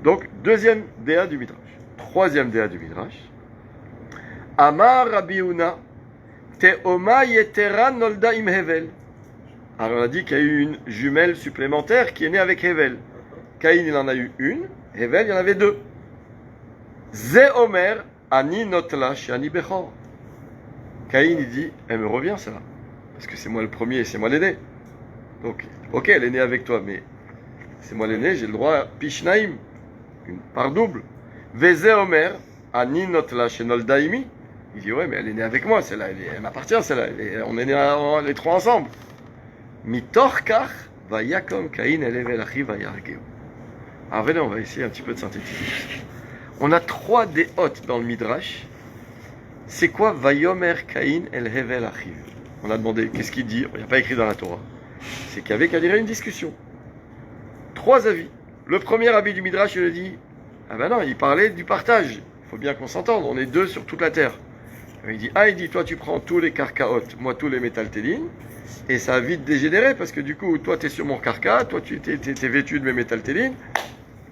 Donc, deuxième déa du Midrash. Troisième déa du Midrash. Amar Rabbi Huna, Teoma Yetera Nolda im Hevel. Alors, on a dit qu'il y a eu une jumelle supplémentaire qui est née avec Hevel. Caïn, il en a eu une. Hevel, il y en avait deux. Ze Omer, Ani Notla, Shani Bechor. Caïn, il dit, elle me revient, celle-là. Parce que c'est moi le premier et c'est moi l'aîné. Donc, ok, elle est née avec toi, mais c'est moi l'aîné, j'ai le droit à Pishnaim. Une part double. Veze Omer, Ani Notla Shenol Daimi. Il dit, ouais, mais elle est née avec moi, celle-là, elle m'appartient, celle-là. On est nés les trois ensemble. Mitorkach, Vayakom Caïn, Elevel Achi, Vayargeu. Alors venez, on va essayer un petit peu de synthétiser. On a trois déotes dans le Midrash. C'est quoi Vayomer Caïn, Elevel Achi? On a demandé, qu'est-ce qu'il dit? Il n'y a pas écrit dans la Torah. C'est qu'il y avait qu'à dire une discussion. Trois avis. Le premier avis du Midrash, il dit, ah ben non, il parlait du partage. Il faut bien qu'on s'entende, on est deux sur toute la terre. Il dit, toi tu prends tous les karkaot, moi tous les métaltélines, et ça a vite dégénéré, parce que du coup, toi tu es sur mon karka, toi tu es vêtu de mes métaltélines,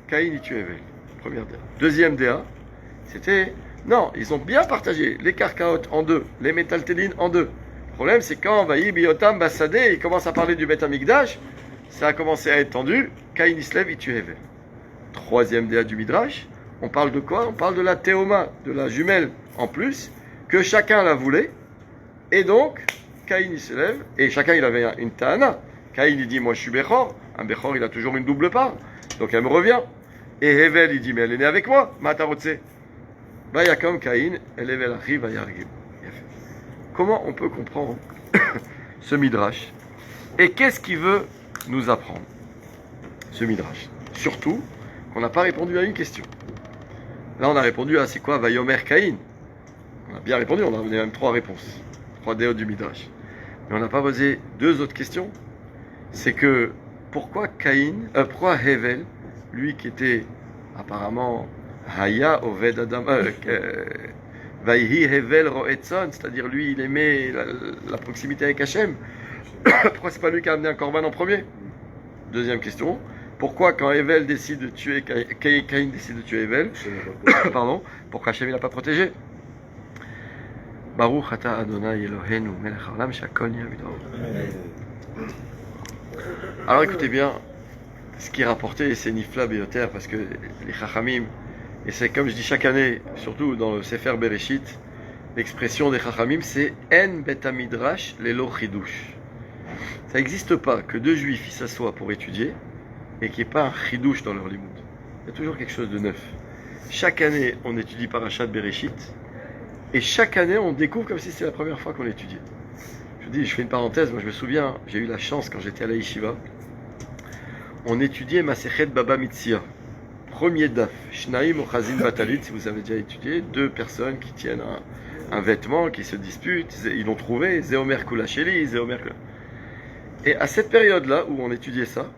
Caïn il tue Hevel. Première déa. Deuxième déa, c'était, non, ils ont bien partagé les karkaot en deux, les métaltélines en deux. Le problème c'est quand Vaïb Yotam Bassadé, il commence à parler du Beth Amikdash, ça a commencé à être tendu, Caïn il se lève, il tue Hevel. Troisième déa du Midrash, on parle de quoi? On parle de la théoma, de la jumelle en plus, que chacun la voulait, et donc, Caïn il se lève, et chacun il avait une ta'ana. Caïn il dit, moi je suis Bechor, un Bechor il a toujours une double part, donc elle me revient. Et Hevel il dit, mais elle est née avec moi, Matarotse. Vayakom Caïn, Elevel Achi, Vayargeu. Comment on peut comprendre ce Midrash? Et qu'est-ce qu'il veut nous apprendre, ce Midrash? Surtout, qu'on n'a pas répondu à une question. Là, on a répondu à c'est quoi Vayomer Caïn. On a bien répondu, on a donné même trois réponses. Trois déotes du Midrash. Mais on n'a pas posé deux autres questions. C'est que, pourquoi pourquoi Hevel, lui qui était apparemment Haya Oved Adam, Vaihi Hevel Roetson, c'est-à-dire lui, il aimait la proximité avec Hachem. Pourquoi c'est pas lui qui a amené un korban en premier? Deuxième question. Pourquoi quand Hevel décide de tuer Caïn décide de tuer Hevel, pardon, pourquoi Hachem il l'a pas protégé? Baruch ata Adonai Eloheinu melech haolam shakol nהיה b'dvaro. Alors écoutez bien, ce qui est rapporté, c'est Nifla Beyoter, parce que les Chachamim, et c'est comme je dis chaque année, surtout dans le Sefer Bereshit, l'expression des Chachamim, c'est En Bet Midrash Lelo Chidush. Ça n'existe pas que deux juifs ils s'assoient pour étudier et qu'il n'y ait pas un Chidush dans leur limoud. Il y a toujours quelque chose de neuf. Chaque année, on étudie Parashat Bereshit, et chaque année, on découvre comme si c'était la première fois qu'on l'étudiait. Je vous dis, je fais une parenthèse, moi je me souviens, j'ai eu la chance quand j'étais à la Yeshiva, on étudiait Masechet Baba Mitzia. Premier daf, Shnaim Ochazin Batalit, si vous avez déjà étudié, deux personnes qui tiennent un vêtement, qui se disputent, ils l'ont trouvé, Zéomer Kulacheli, Zéomer Kula. Et à cette période-là, où on étudiait ça,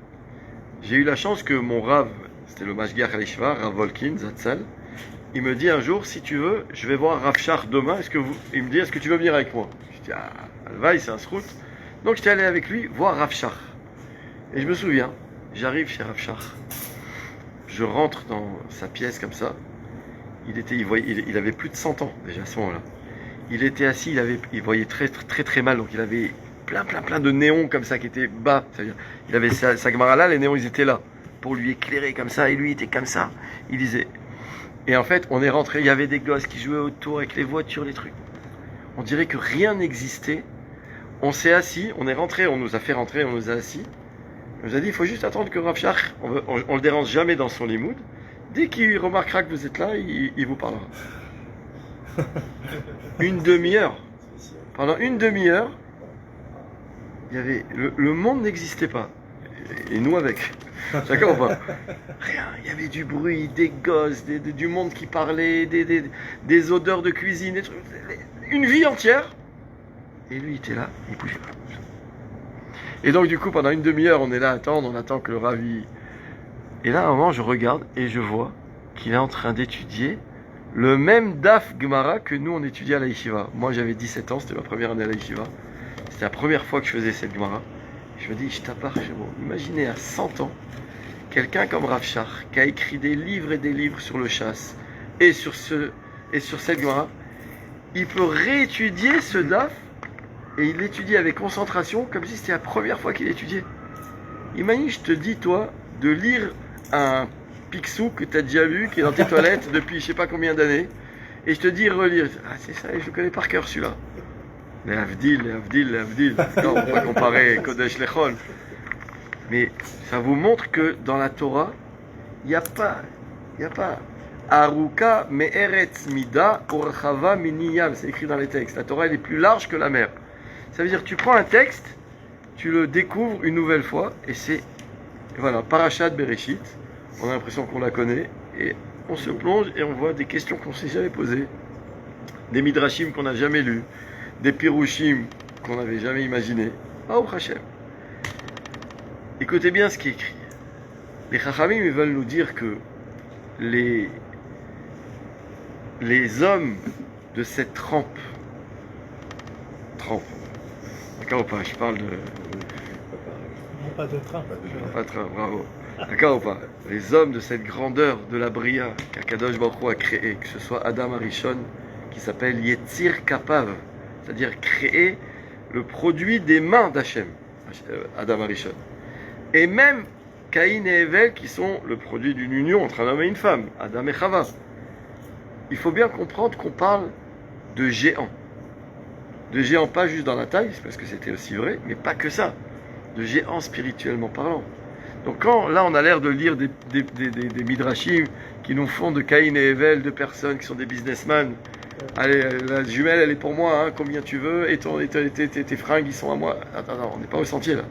j'ai eu la chance que mon Rav, c'était le Mashgiach Alishva, Rav Volkin, Zatzal, il me dit un jour, si tu veux, je vais voir Rav Shach demain, il me dit, est-ce que tu veux venir avec moi? Je dis, ah, Alvaï, c'est un srout. Donc j'étais allé avec lui voir Rav Shach. Et je me souviens, j'arrive chez Rav Shach, je rentre dans sa pièce comme ça, il avait plus de 100 ans déjà à ce moment-là. Il était assis, il voyait très très très mal, donc il avait plein de néons comme ça qui étaient bas. C'est-à-dire, il avait sa Gemara là, les néons ils étaient là, pour lui éclairer comme ça, et lui il était comme ça, il disait. Et en fait, on est rentré, il y avait des gosses qui jouaient autour avec les voitures, les trucs. On dirait que rien n'existait. On s'est assis, on est rentré, on nous a fait rentrer, on nous a assis. On nous a dit, il faut juste attendre que Rav Shach, on le dérange jamais dans son limoud. Dès qu'il remarquera que vous êtes là, il vous parlera. Une demi-heure. Pendant une demi-heure, il y avait le monde n'existait pas. Et nous avec. D'accord ou pas? Rien. Il y avait du bruit, des gosses, du monde qui parlait, des odeurs de cuisine, des trucs, une vie entière. Et lui, il était là, il bougeait pas. Et donc, du coup, pendant une demi-heure, on est là à attendre, on attend que le ravi. Et là, à un moment, je regarde et je vois qu'il est en train d'étudier le même Daf Gemara que nous, on étudiait à la Yeshiva. Moi, j'avais 17 ans, c'était ma première année à la Yeshiva. C'était la première fois que je faisais cette Gemara. Je me dis, je t'appare chez moi. Imaginez à 100 ans, quelqu'un comme Rav Shach, qui a écrit des livres et des livres sur le chasse, et sur cette Gemara, il peut réétudier ce Daf, et il l'étudie avec concentration, comme si c'était la première fois qu'il étudiait. Imagine, je te dis, toi, de lire un Picsou que tu as déjà lu, qui est dans tes toilettes depuis je sais pas combien d'années, et je te dis relire. Ah, c'est ça, je le connais par cœur celui-là. Les Avdil. Non, on va pas comparer Kodesh Lechol. Mais ça vous montre que dans la Torah, il n'y a pas Aruka Me'eretz Mida Orchava Miniyam. C'est écrit dans les textes. La Torah, elle est plus large que la mer. Ça veut dire, tu prends un texte, tu le découvres une nouvelle fois, et c'est, voilà, Parashat Bereshit. On a l'impression qu'on la connaît, et on se plonge et on voit des questions qu'on ne s'est jamais posées, des midrashim qu'on n'a jamais lus, des pirushim qu'on n'avait jamais imaginés. Oh Hachem. Écoutez bien ce qui est écrit. Les Chachamim ils veulent nous dire que les hommes de cette trempe, d'accord ou pas? Je parle de... Pas de train. Pas de train, bravo. D'accord ou pas? Les hommes de cette grandeur de la Bria qu'Akadosh Baruch Hu a créé, que ce soit Adam Arishon, qui s'appelle Yetzir Kapav, c'est-à-dire créer le produit des mains d'Hachem, Adam Arishon. Et même Caïn et Hevel, qui sont le produit d'une union entre un homme et une femme, Adam et Chava. Il faut bien comprendre qu'on parle de géants. De géants pas juste dans la taille, c'est parce que c'était aussi vrai, mais pas que ça. De géants spirituellement parlant. Donc quand là on a l'air de lire des midrashim qui nous font de Caïn et Hevel, de personnes qui sont des businessmen. Allez, la jumelle elle est pour moi, hein, combien tu veux, et tes fringues ils sont à moi. Attends, on n'est pas au sentier là.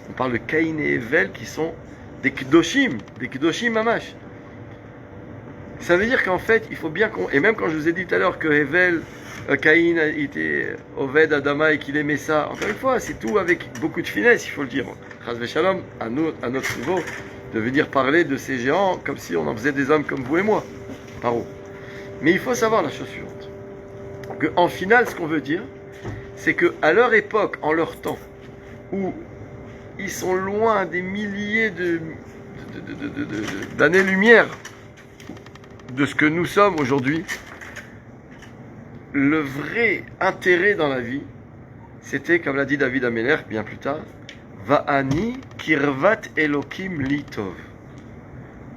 On parle de Caïn et Hevel qui sont des Kedoshim mamash. Ça veut dire qu'en fait, il faut bien qu'on... Et même quand je vous ai dit tout à l'heure que Hevel, Caïn était Oved Adama et qu'il aimait ça, encore une fois, c'est tout avec beaucoup de finesse, il faut le dire. Chas v'shalom, à notre niveau, de venir parler de ces géants comme si on en faisait des hommes comme vous et moi. Paro. Mais il faut savoir la chose suivante. En final, ce qu'on veut dire, c'est qu'à leur époque, en leur temps, où ils sont loin des milliers d'années-lumière de ce que nous sommes aujourd'hui, le vrai intérêt dans la vie, c'était, comme l'a dit David Ameller bien plus tard, Va'ani kirvat Elokim litov.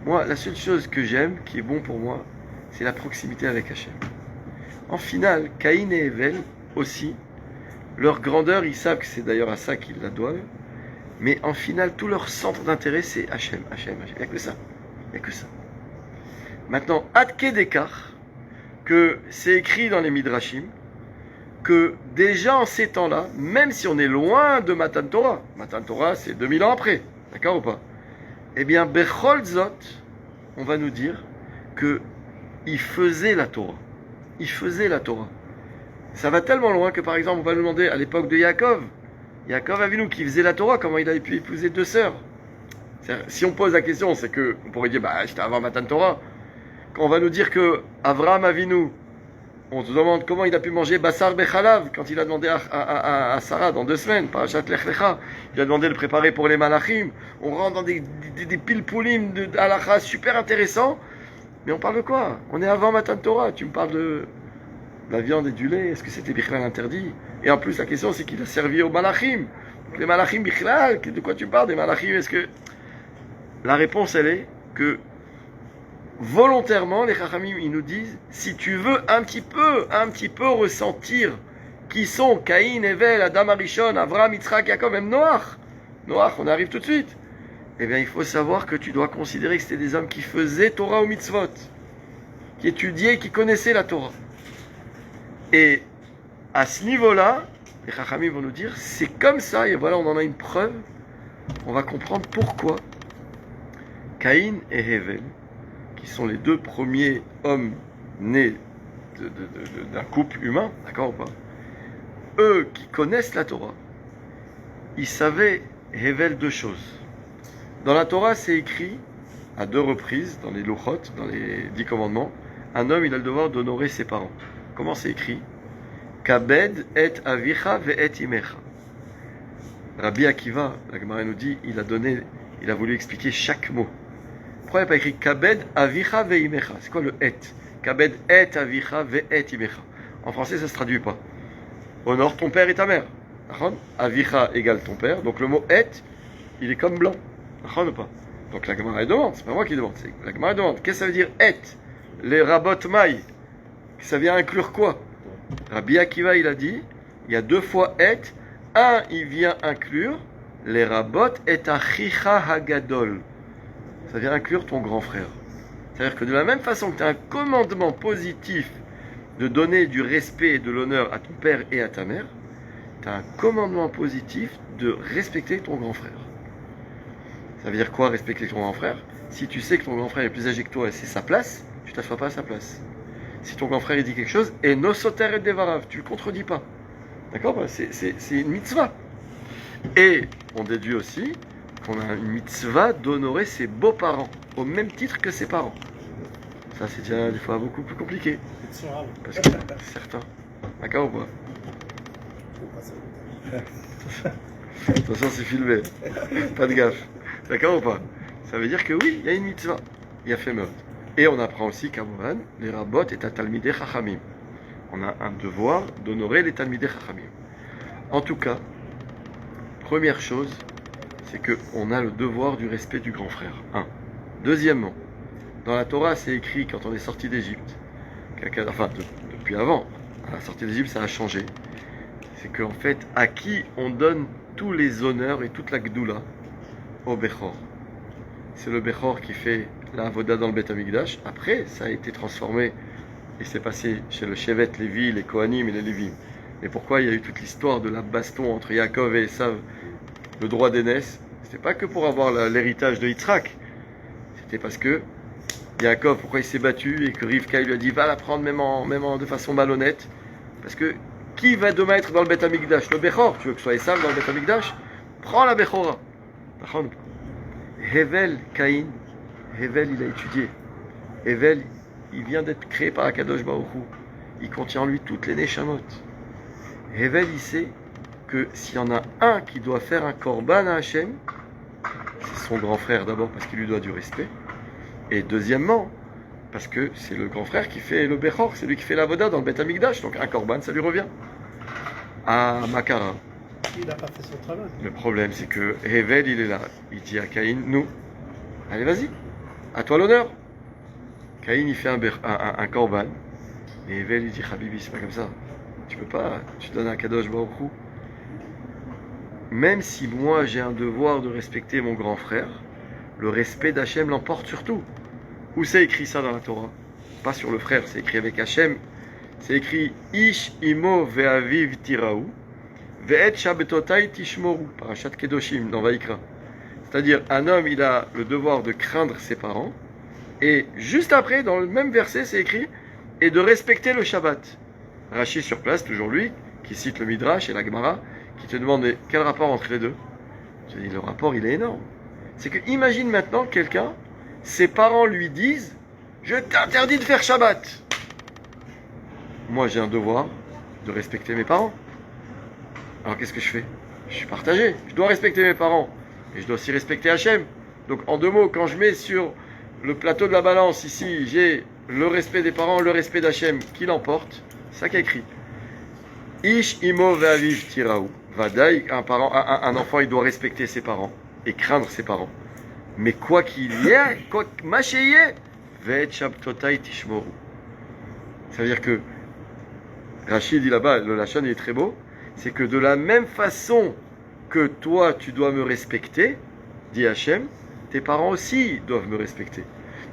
Moi, la seule chose que j'aime, qui est bon pour moi, c'est la proximité avec Hachem. En finale, Caïn et Hevel aussi, leur grandeur, ils savent que c'est d'ailleurs à ça qu'ils la doivent, mais en finale, tout leur centre d'intérêt, c'est Hachem, Hachem, Hachem. Il n'y a que ça. Il n'y a que ça. Maintenant, Adke Dekar, que c'est écrit dans les Midrashim, que déjà en ces temps-là, même si on est loin de Matan Torah, c'est 2000 ans après, d'accord ou pas? Eh bien, Bechol Zot, on va nous dire que il faisait la Torah. Il faisait la Torah. Ça va tellement loin que, par exemple, on va nous demander à l'époque de Yaakov Avinu qui faisait la Torah, comment il avait pu épouser 2 sœurs. Si on pose la question, c'est que on pourrait dire, bah, j'étais avant Matan Torah. Quand on va nous dire que Avraham Avinu, on se demande comment il a pu manger Bassar Bechalav quand il a demandé à Sarah dans 2 semaines, Parashat Lech Lecha, il a demandé de le préparer pour les Malachim. On rentre dans des pilpoulim de halakha super intéressants, mais on parle de quoi? On est avant Matan Torah, tu me parles de la viande et du lait, est-ce que c'était Bichlal interdit? Et en plus la question c'est qu'il a servi aux Malachim. Donc, les Malachim Bichlal, de quoi tu parles des Malachim? Est-ce que... La réponse elle est que volontairement, les Chachamim, ils nous disent, si tu veux un petit peu ressentir qui sont Caïn, Hevel, Adam Arishon, Avraham, Yitzhak, Yaakov, même Noach, on arrive tout de suite. Eh bien, il faut savoir que tu dois considérer que c'était des hommes qui faisaient Torah ou mitzvot, qui étudiaient, qui connaissaient la Torah. Et à ce niveau-là, les Chachamim vont nous dire, c'est comme ça, et voilà, on en a une preuve, on va comprendre pourquoi Caïn et Hevel, qui sont les 2 premiers hommes nés d'un couple humain, d'accord ou pas? Eux qui connaissent la Torah, ils savaient Hevel 2 choses. Dans la Torah, c'est écrit à 2 reprises, dans les Luchot, dans les 10 commandements, un homme, il a le devoir d'honorer ses parents. Comment c'est écrit? Kabed et avicha ve et imecha. Rabbi Akiva, la Gemara nous dit, il a voulu expliquer chaque mot. Pourquoi il n'y a pas écrit Kabed avicha ve imecha? C'est quoi le et? Kabed et avicha ve et imecha. En français, ça ne se traduit pas. Honore ton père et ta mère. Avicha égale ton père. Donc le mot et, il est comme blanc. Ou pas? Donc la Gemara demande, c'est pas moi qui demande. La Gemara demande, qu'est-ce que ça veut dire et? Les rabot maï. Ça vient inclure quoi? Rabbi Akiva, il a dit, il y a 2 fois et. Un, il vient inclure les rabot et achicha hagadol. Ça vient inclure ton grand frère. C'est-à-dire que de la même façon que tu as un commandement positif de donner du respect et de l'honneur à ton père et à ta mère, tu as un commandement positif de respecter ton grand frère. Ça veut dire quoi, respecter ton grand frère? Si tu sais que ton grand frère est plus âgé que toi et c'est sa place, tu ne t'assois pas à sa place. Si ton grand frère il dit quelque chose, et no soter et devarav, tu ne le contredis pas. D'accord? C'est une mitzvah. Et on déduit aussi qu'on a une mitzvah d'honorer ses beaux-parents, au même titre que ses parents. Ça, c'est déjà des fois beaucoup plus compliqué. Parce que certains. D'accord ou pas? Attention, c'est filmé. Pas de gaffe. D'accord ou pas? Ça veut dire que oui, il y a une mitzvah. Il y a fait meurtre. Et on apprend aussi qu'Amoran, les rabot est un talmidei chachamim. On a un devoir d'honorer les talmidei chachamim. En tout cas, première chose, c'est qu'on a le devoir du respect du grand frère. 1. Deuxièmement, dans la Torah, c'est écrit quand on est sorti d'Égypte, enfin depuis avant, à la sortie d'Égypte, ça a changé. C'est qu'en fait, à qui on donne tous les honneurs et toute la gdoula? Au Bechor. C'est le Bechor qui fait la avoda dans le Beth Amikdash. Après, ça a été transformé et c'est passé chez le Shevet, Lévi, les Kohanim et les Lévim. Mais pourquoi il y a eu toute l'histoire de la baston entre Yaakov et Esav, le droit d'aînesse? C'était pas que pour avoir l'héritage de Yitzhak. C'était parce que Yaakov, pourquoi il s'est battu et que Rivka lui a dit va la prendre même de façon malhonnête. Parce que qui va demain être dans le Beth Amikdash? Le Bechor. Tu veux que ce soit Esav dans le Beth Amikdash? Prends la Bechora. Hevel, Caïn, Hevel, il a étudié. Hevel, il vient d'être créé par Akadosh Baruch Hu. Il contient en lui toutes les Neshamot. Hevel, il sait que s'il y en a un qui doit faire un korban à Hachem, c'est son grand frère d'abord parce qu'il lui doit du respect. Et deuxièmement, parce que c'est le grand frère qui fait le Bechor, c'est lui qui fait la voda dans le Beth Amikdash. Donc un korban, ça lui revient. À Makara, Il n'a pas fait son travail. Le problème, c'est que Hevel, il est là. Il dit à Caïn, nous, allez, vas-y, à toi l'honneur. Caïn, il fait un korban. Et Hevel, il dit, Habibi, c'est pas comme ça. Tu peux pas, tu donnes un kadosh Baruch Hu. Même si moi, j'ai un devoir de respecter mon grand frère, le respect d'Hachem l'emporte sur tout. Où c'est écrit ça dans la Torah? Pas sur le frère, c'est écrit avec Hachem. C'est écrit Ish imo ve'aviv tiraou ve'et shabetotai tishmoru, parashat Kedoshim dans Vaïkra. C'est-à-dire, un homme, il a le devoir de craindre ses parents. Et juste après, dans le même verset, c'est écrit et de respecter le Shabbat. Rachi sur place, toujours lui, qui cite le Midrash et la Gemara, qui te demande mais quel rapport entre les deux? Je dis, le rapport, il est énorme. C'est que, imagine maintenant quelqu'un, ses parents lui disent je t'interdis de faire Shabbat. Moi, j'ai un devoir de respecter mes parents. Alors, qu'est-ce que je fais? Je suis partagé. Je dois respecter mes parents. Et je dois aussi respecter Hachem. Donc, en deux mots, quand je mets sur le plateau de la balance, ici, j'ai le respect des parents, le respect d'Hachem qui l'emporte. C'est ça qui est écrit. Ish imo ve'aviv tiraou. Vadaï, un enfant, il doit respecter ses parents et craindre ses parents. Mais quoi qu'il y ait, quoi machéyé, ve'et shabtotai tishmoru. Ça veut dire que Rachid dit là-bas, le Lachon est très beau, c'est que de la même façon que toi tu dois me respecter, dit Hachem, tes parents aussi doivent me respecter.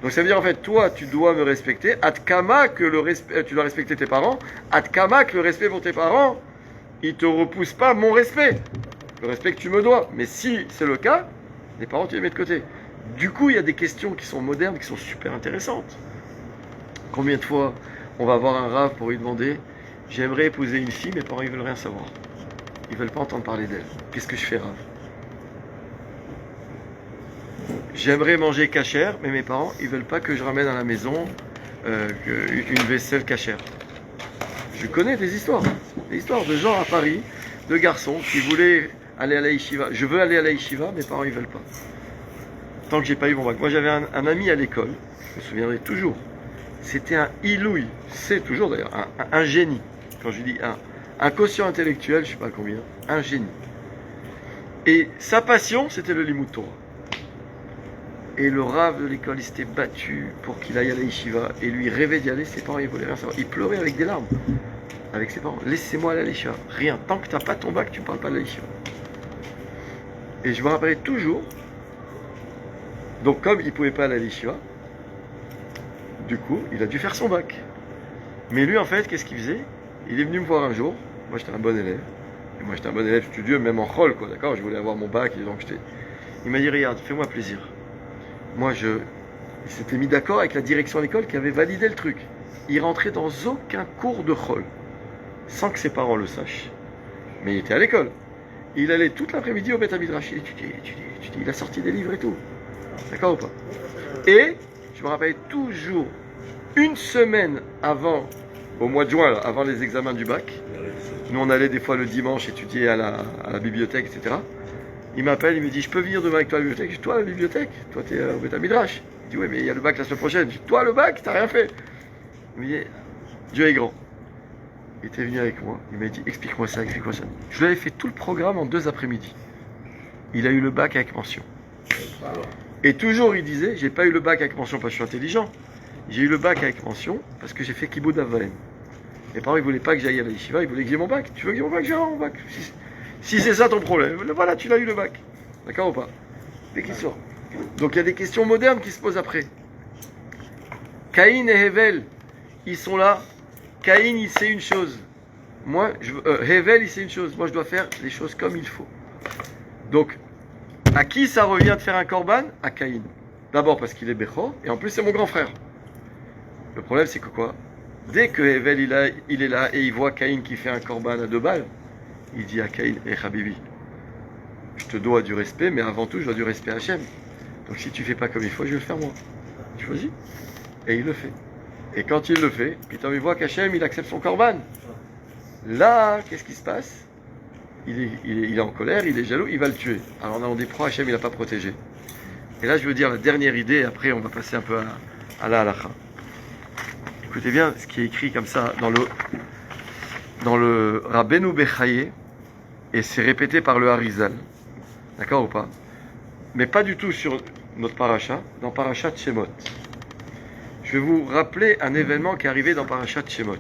Donc ça veut dire en fait, toi tu dois me respecter, atkama que le respect, tu dois respecter tes parents, atkama que le respect pour tes parents, il te repousse pas mon respect, le respect que tu me dois. Mais si c'est le cas, les parents tu les mets de côté. Du coup, il y a des questions qui sont modernes, qui sont super intéressantes. Combien de fois on va voir un rave pour lui demander j'aimerais épouser une fille, mes parents ils veulent rien savoir. Ils veulent pas entendre parler d'elle. Qu'est-ce que je fais, rave? J'aimerais manger cachère, mais mes parents ils veulent pas que je ramène à la maison une vaisselle cachère. Je connais des histoires de gens à Paris, de garçons qui voulaient aller à la yeshiva. Je veux aller à la yeshiva, mes parents ils veulent pas. Tant que j'ai pas eu mon bac. Moi j'avais un ami à l'école, je me souviendrai toujours. C'était un ilouï, c'est toujours d'ailleurs un génie. Quand je dis un quotient intellectuel, je sais pas combien, un génie. Et sa passion, c'était le limoud Torah. Et le rave de l'école, il s'était battu pour qu'il aille à la yeshiva. Et lui, il rêvait d'y aller, ses parents, ils voulaient rien savoir. Il pleurait avec des larmes. Avec ses parents. Laissez-moi aller à la yeshiva. Rien. Tant que tu n'as pas ton bac, tu ne parles pas de la yeshiva. Et je me rappelais toujours. Donc, comme il ne pouvait pas aller à la yeshiva, du coup, il a dû faire son bac. Mais lui, en fait, qu'est-ce qu'il faisait? Il est venu me voir un jour. Moi, j'étais un bon élève. Et moi, j'étais un bon élève studieux, même en chol, quoi. D'accord? Je voulais avoir mon bac. Et donc, il m'a dit, regarde, fais-moi plaisir. Moi, il s'était mis d'accord avec la direction de l'école qui avait validé le truc. Il rentrait dans aucun cours de chol, sans que ses parents le sachent. Mais il était à l'école. Il allait toute l'après-midi au Beth Midrash. Il étudiait. Il a sorti des livres et tout. D'accord ou pas? Et, je me rappelle toujours, une semaine avant, au mois de juin, là, avant les examens du bac, nous on allait des fois le dimanche étudier à la bibliothèque, etc. Il m'appelle, il me dit, je peux venir demain avec toi à la bibliothèque? Je dis, toi à la bibliothèque? Toi t'es au Beth Midrash. Il dit, ouais, mais il y a le bac la semaine prochaine. Je dis, toi le bac, t'as rien fait. Il me dit, Dieu est grand. Il était venu avec moi, il m'a dit, explique-moi ça, explique-moi ça. Je lui avais fait tout le programme en 2 après-midi. Il a eu le bac avec mention. Et toujours il disait, j'ai pas eu le bac avec mention parce que je suis intelligent. J'ai eu le bac avec mention parce que j'ai fait Kiboud Avaim. Mes parents ils voulaient pas que j'aille à la yeshiva, ils voulaient que j'ai mon bac. Tu veux que j'ai mon bac? J'ai mon bac. Si c'est ça ton problème, voilà, tu l'as eu le bac. D'accord ou pas? Des questions. Donc il y a des questions modernes qui se posent après. Caïn et Hevel, ils sont là. Caïn, il sait une chose. Moi, Hevel, il sait une chose. Moi, je dois faire les choses comme il faut. Donc, à qui ça revient de faire un korban? À Caïn. D'abord parce qu'il est Bechor, et en plus c'est mon grand frère. Le problème c'est que quoi? Dès que Hevel il est là et il voit Caïn qui fait un korban à 2 balles, il dit à Caïn, Habibi, je te dois du respect, mais avant tout je dois du respect à Hachem. Donc si tu fais pas comme il faut, je vais le faire moi. Tu choisis? Et il le fait. Et quand il le fait, puis il voit qu'Hachem il accepte son korban. Là, qu'est-ce qui se passe? Il est en colère, il est jaloux, il va le tuer. Alors on a en déproie, Hachem il n'a pas protégé. Et là je veux dire la dernière idée, et après on va passer un peu à la halakha. Écoutez bien ce qui est écrit comme ça dans le Rabbeinu Bechaye, et c'est répété par le Harizal. D'accord ou pas? Mais pas du tout sur notre paracha, dans Parashat Shemot. Je vais vous rappeler un événement qui est arrivé dans Parashat Shemot.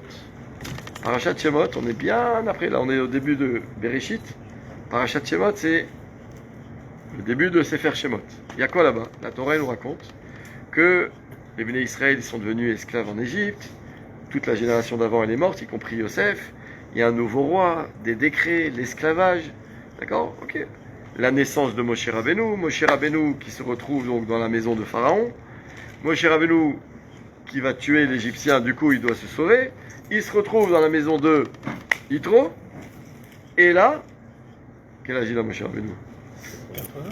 Parashat Shemot, on est bien après, là on est au début de Bereshit. Parashat Shemot, c'est le début de Sefer Shemot. Il y a quoi là-bas? La Torah nous raconte que les Béné Israël sont devenus esclaves en Égypte. Toute la génération d'avant elle est morte, y compris Yosef. Il y a un nouveau roi, des décrets, l'esclavage. D'accord? Ok. La naissance de Moshe Rabbeinu. Moshe Rabbeinu qui se retrouve donc dans la maison de Pharaon. Moshe Rabbeinu qui va tuer l'Égyptien, du coup il doit se sauver. Il se retrouve dans la maison de Yitro. Et là, quel âge il a Moshe Rabbeinu? 80,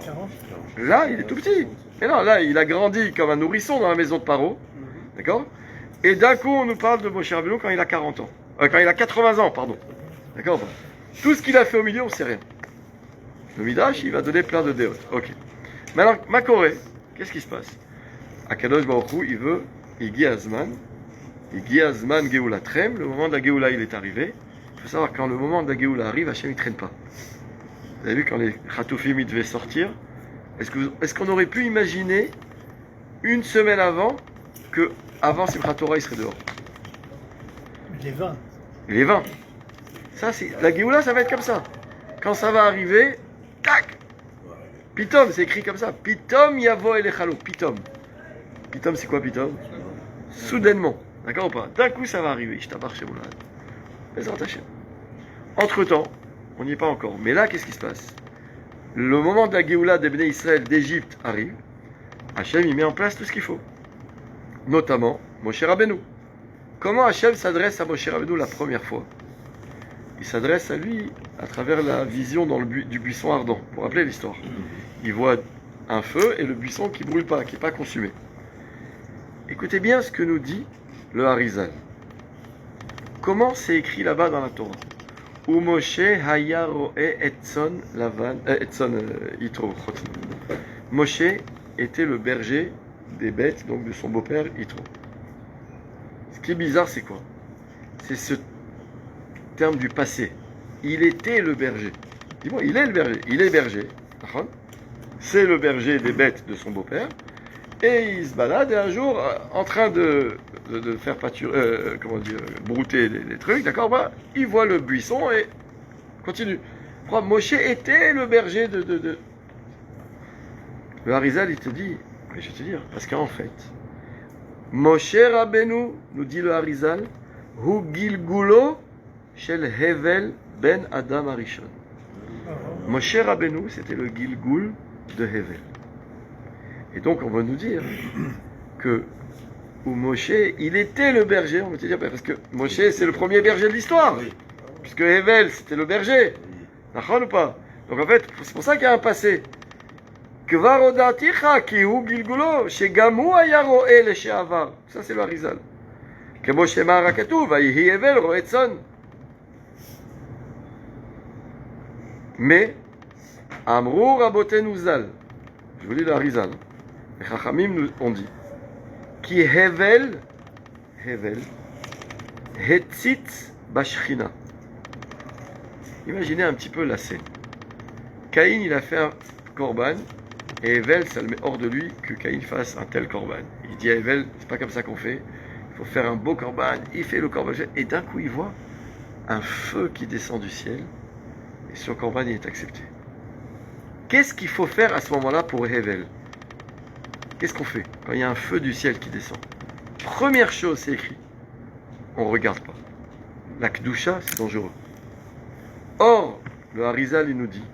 40. Là, il est tout petit. Et non, là, il a grandi comme un nourrisson dans la maison de Paro. D'accord? Et d'un coup, on nous parle de Moshe Rabbeinu quand il a 40 ans. Quand il a 80 ans, pardon. D'accord? Tout ce qu'il a fait au milieu, on ne sait rien. Le Midrash, il va donner plein de déotes. Ok. Maintenant, Makoré, qu'est-ce qui se passe? Akadosh Baruch Hu, il veut, Igi Azman Geoula Trem, le moment de la Geoula, il est arrivé. Il faut savoir, quand le moment de la Geoula arrive, Hachem, il ne traîne pas. Vous avez vu, quand les Khatoufim, ils devaient sortir, est-ce qu'on aurait pu imaginer, une semaine avant, que avant Simchat Torah, il serait dehors? Les 20. Les 20. Ça, c'est, la Géoula, ça va être comme ça. Quand ça va arriver, tac! Pitom, c'est écrit comme ça. Pitom yavo elechalo. Pitom. Pitom, c'est quoi Pitom? Soudainement. D'accord ou pas? D'un coup, ça va arriver. Je t'abarre chez Moulad. Entre-temps, on n'y est pas encore. Mais là, qu'est-ce qui se passe? Le moment de la Géoula des Béné Israël d'Égypte arrive. Hachem, il met en place tout ce qu'il faut. Notamment, Moshe Rabbeinu. Comment Hachem s'adresse à Moshe Rabbeinu la première fois? Il s'adresse à lui à travers la vision du buisson ardent. Pour rappeler l'histoire. Il voit un feu et le buisson qui ne brûle pas, qui n'est pas consumé. Écoutez bien ce que nous dit le Harizal. Comment c'est écrit là-bas dans la Torah? Ou Moshe haya roe etzon lavan etzon Yitro. Moshe était le berger des bêtes, donc de son beau-père Yitro. Ce qui est bizarre, c'est quoi? C'est ce terme du passé. Il était le berger. Dis-moi, il est le berger. Il est berger. C'est le berger des bêtes de son beau-père. Et il se balade et un jour, en train de faire pâturer, brouter les trucs, d'accord, il voit le buisson et continue. Moshe était le berger de... Le Harizal, il te dit, mais je vais te dire, parce qu'en fait, Moshe Rabbeinu, nous dit le Harizal, Hu Gilgulo shel Hevel ben Adam Arishon. Moshe Rabbeinu, c'était le Gilgul de Hevel. Et donc, on va nous dire que Moshe, il était le berger, on va te dire, parce que Moshe, c'est le premier berger de l'histoire. Oui. Puisque Hevel, c'était le berger. D'accord ou pas? Donc, en fait, c'est pour ça qu'il y a un passé. Kvar odaticha ki hu gilgulo, shegam hu haya roe leshavar. Ça, c'est le Harizal. Kemo shema rakatuv, vayihi Hevel roe tzon. Mais, Amrou Rabotenu Zal, je vous lis le Harizal, les Chachamim nous ont dit, qui Hevel, Hetzitz Bashchina. Imaginez un petit peu la scène. Caïn, il a fait un korban, et Hevel, ça le met hors de lui que Caïn fasse un tel korban. Il dit à Hevel, c'est pas comme ça qu'on fait, il faut faire un beau korban, il fait le korban, et d'un coup il voit un feu qui descend du ciel, et son korban il est accepté. Qu'est-ce qu'il faut faire à ce moment-là pour Hevel? Qu'est-ce qu'on fait quand il y a un feu du ciel qui descend? Première chose, c'est écrit, on ne regarde pas. La Kedusha, c'est dangereux. Or, le Harizal, il nous dit,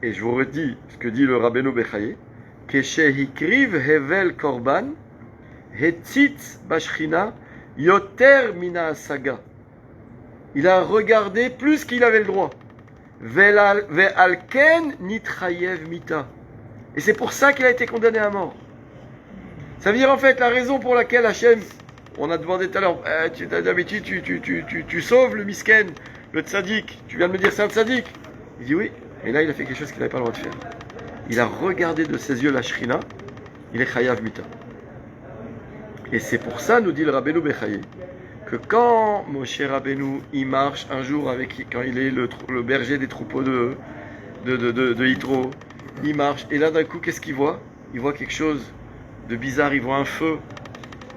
et je vous redis ce que dit le Rabbeinu Bechaye, que shehikriv Hevel korban, hetzitz bashchina, yoter mina saga. Il a regardé plus qu'il avait le droit. Ve'alken nitrayev mita. Et c'est pour ça qu'il a été condamné à mort. Ça veut dire en fait la raison pour laquelle Hachem, on a demandé tout à l'heure, d'habitude tu sauves le misken, le tzaddik, tu viens de me dire c'est un tzaddik. Il dit oui, et là il a fait quelque chose qu'il n'avait pas le droit de faire. Il a regardé de ses yeux la shrina, il est chayav mita. Et c'est pour ça, nous dit le Rabbeinu Bechaye, que quand Moshe Rabbeinu il marche un jour quand il est le berger des troupeaux de Yitro, il marche et là d'un coup qu'est-ce qu'il voit? Il voit quelque chose de bizarre, il voit un feu.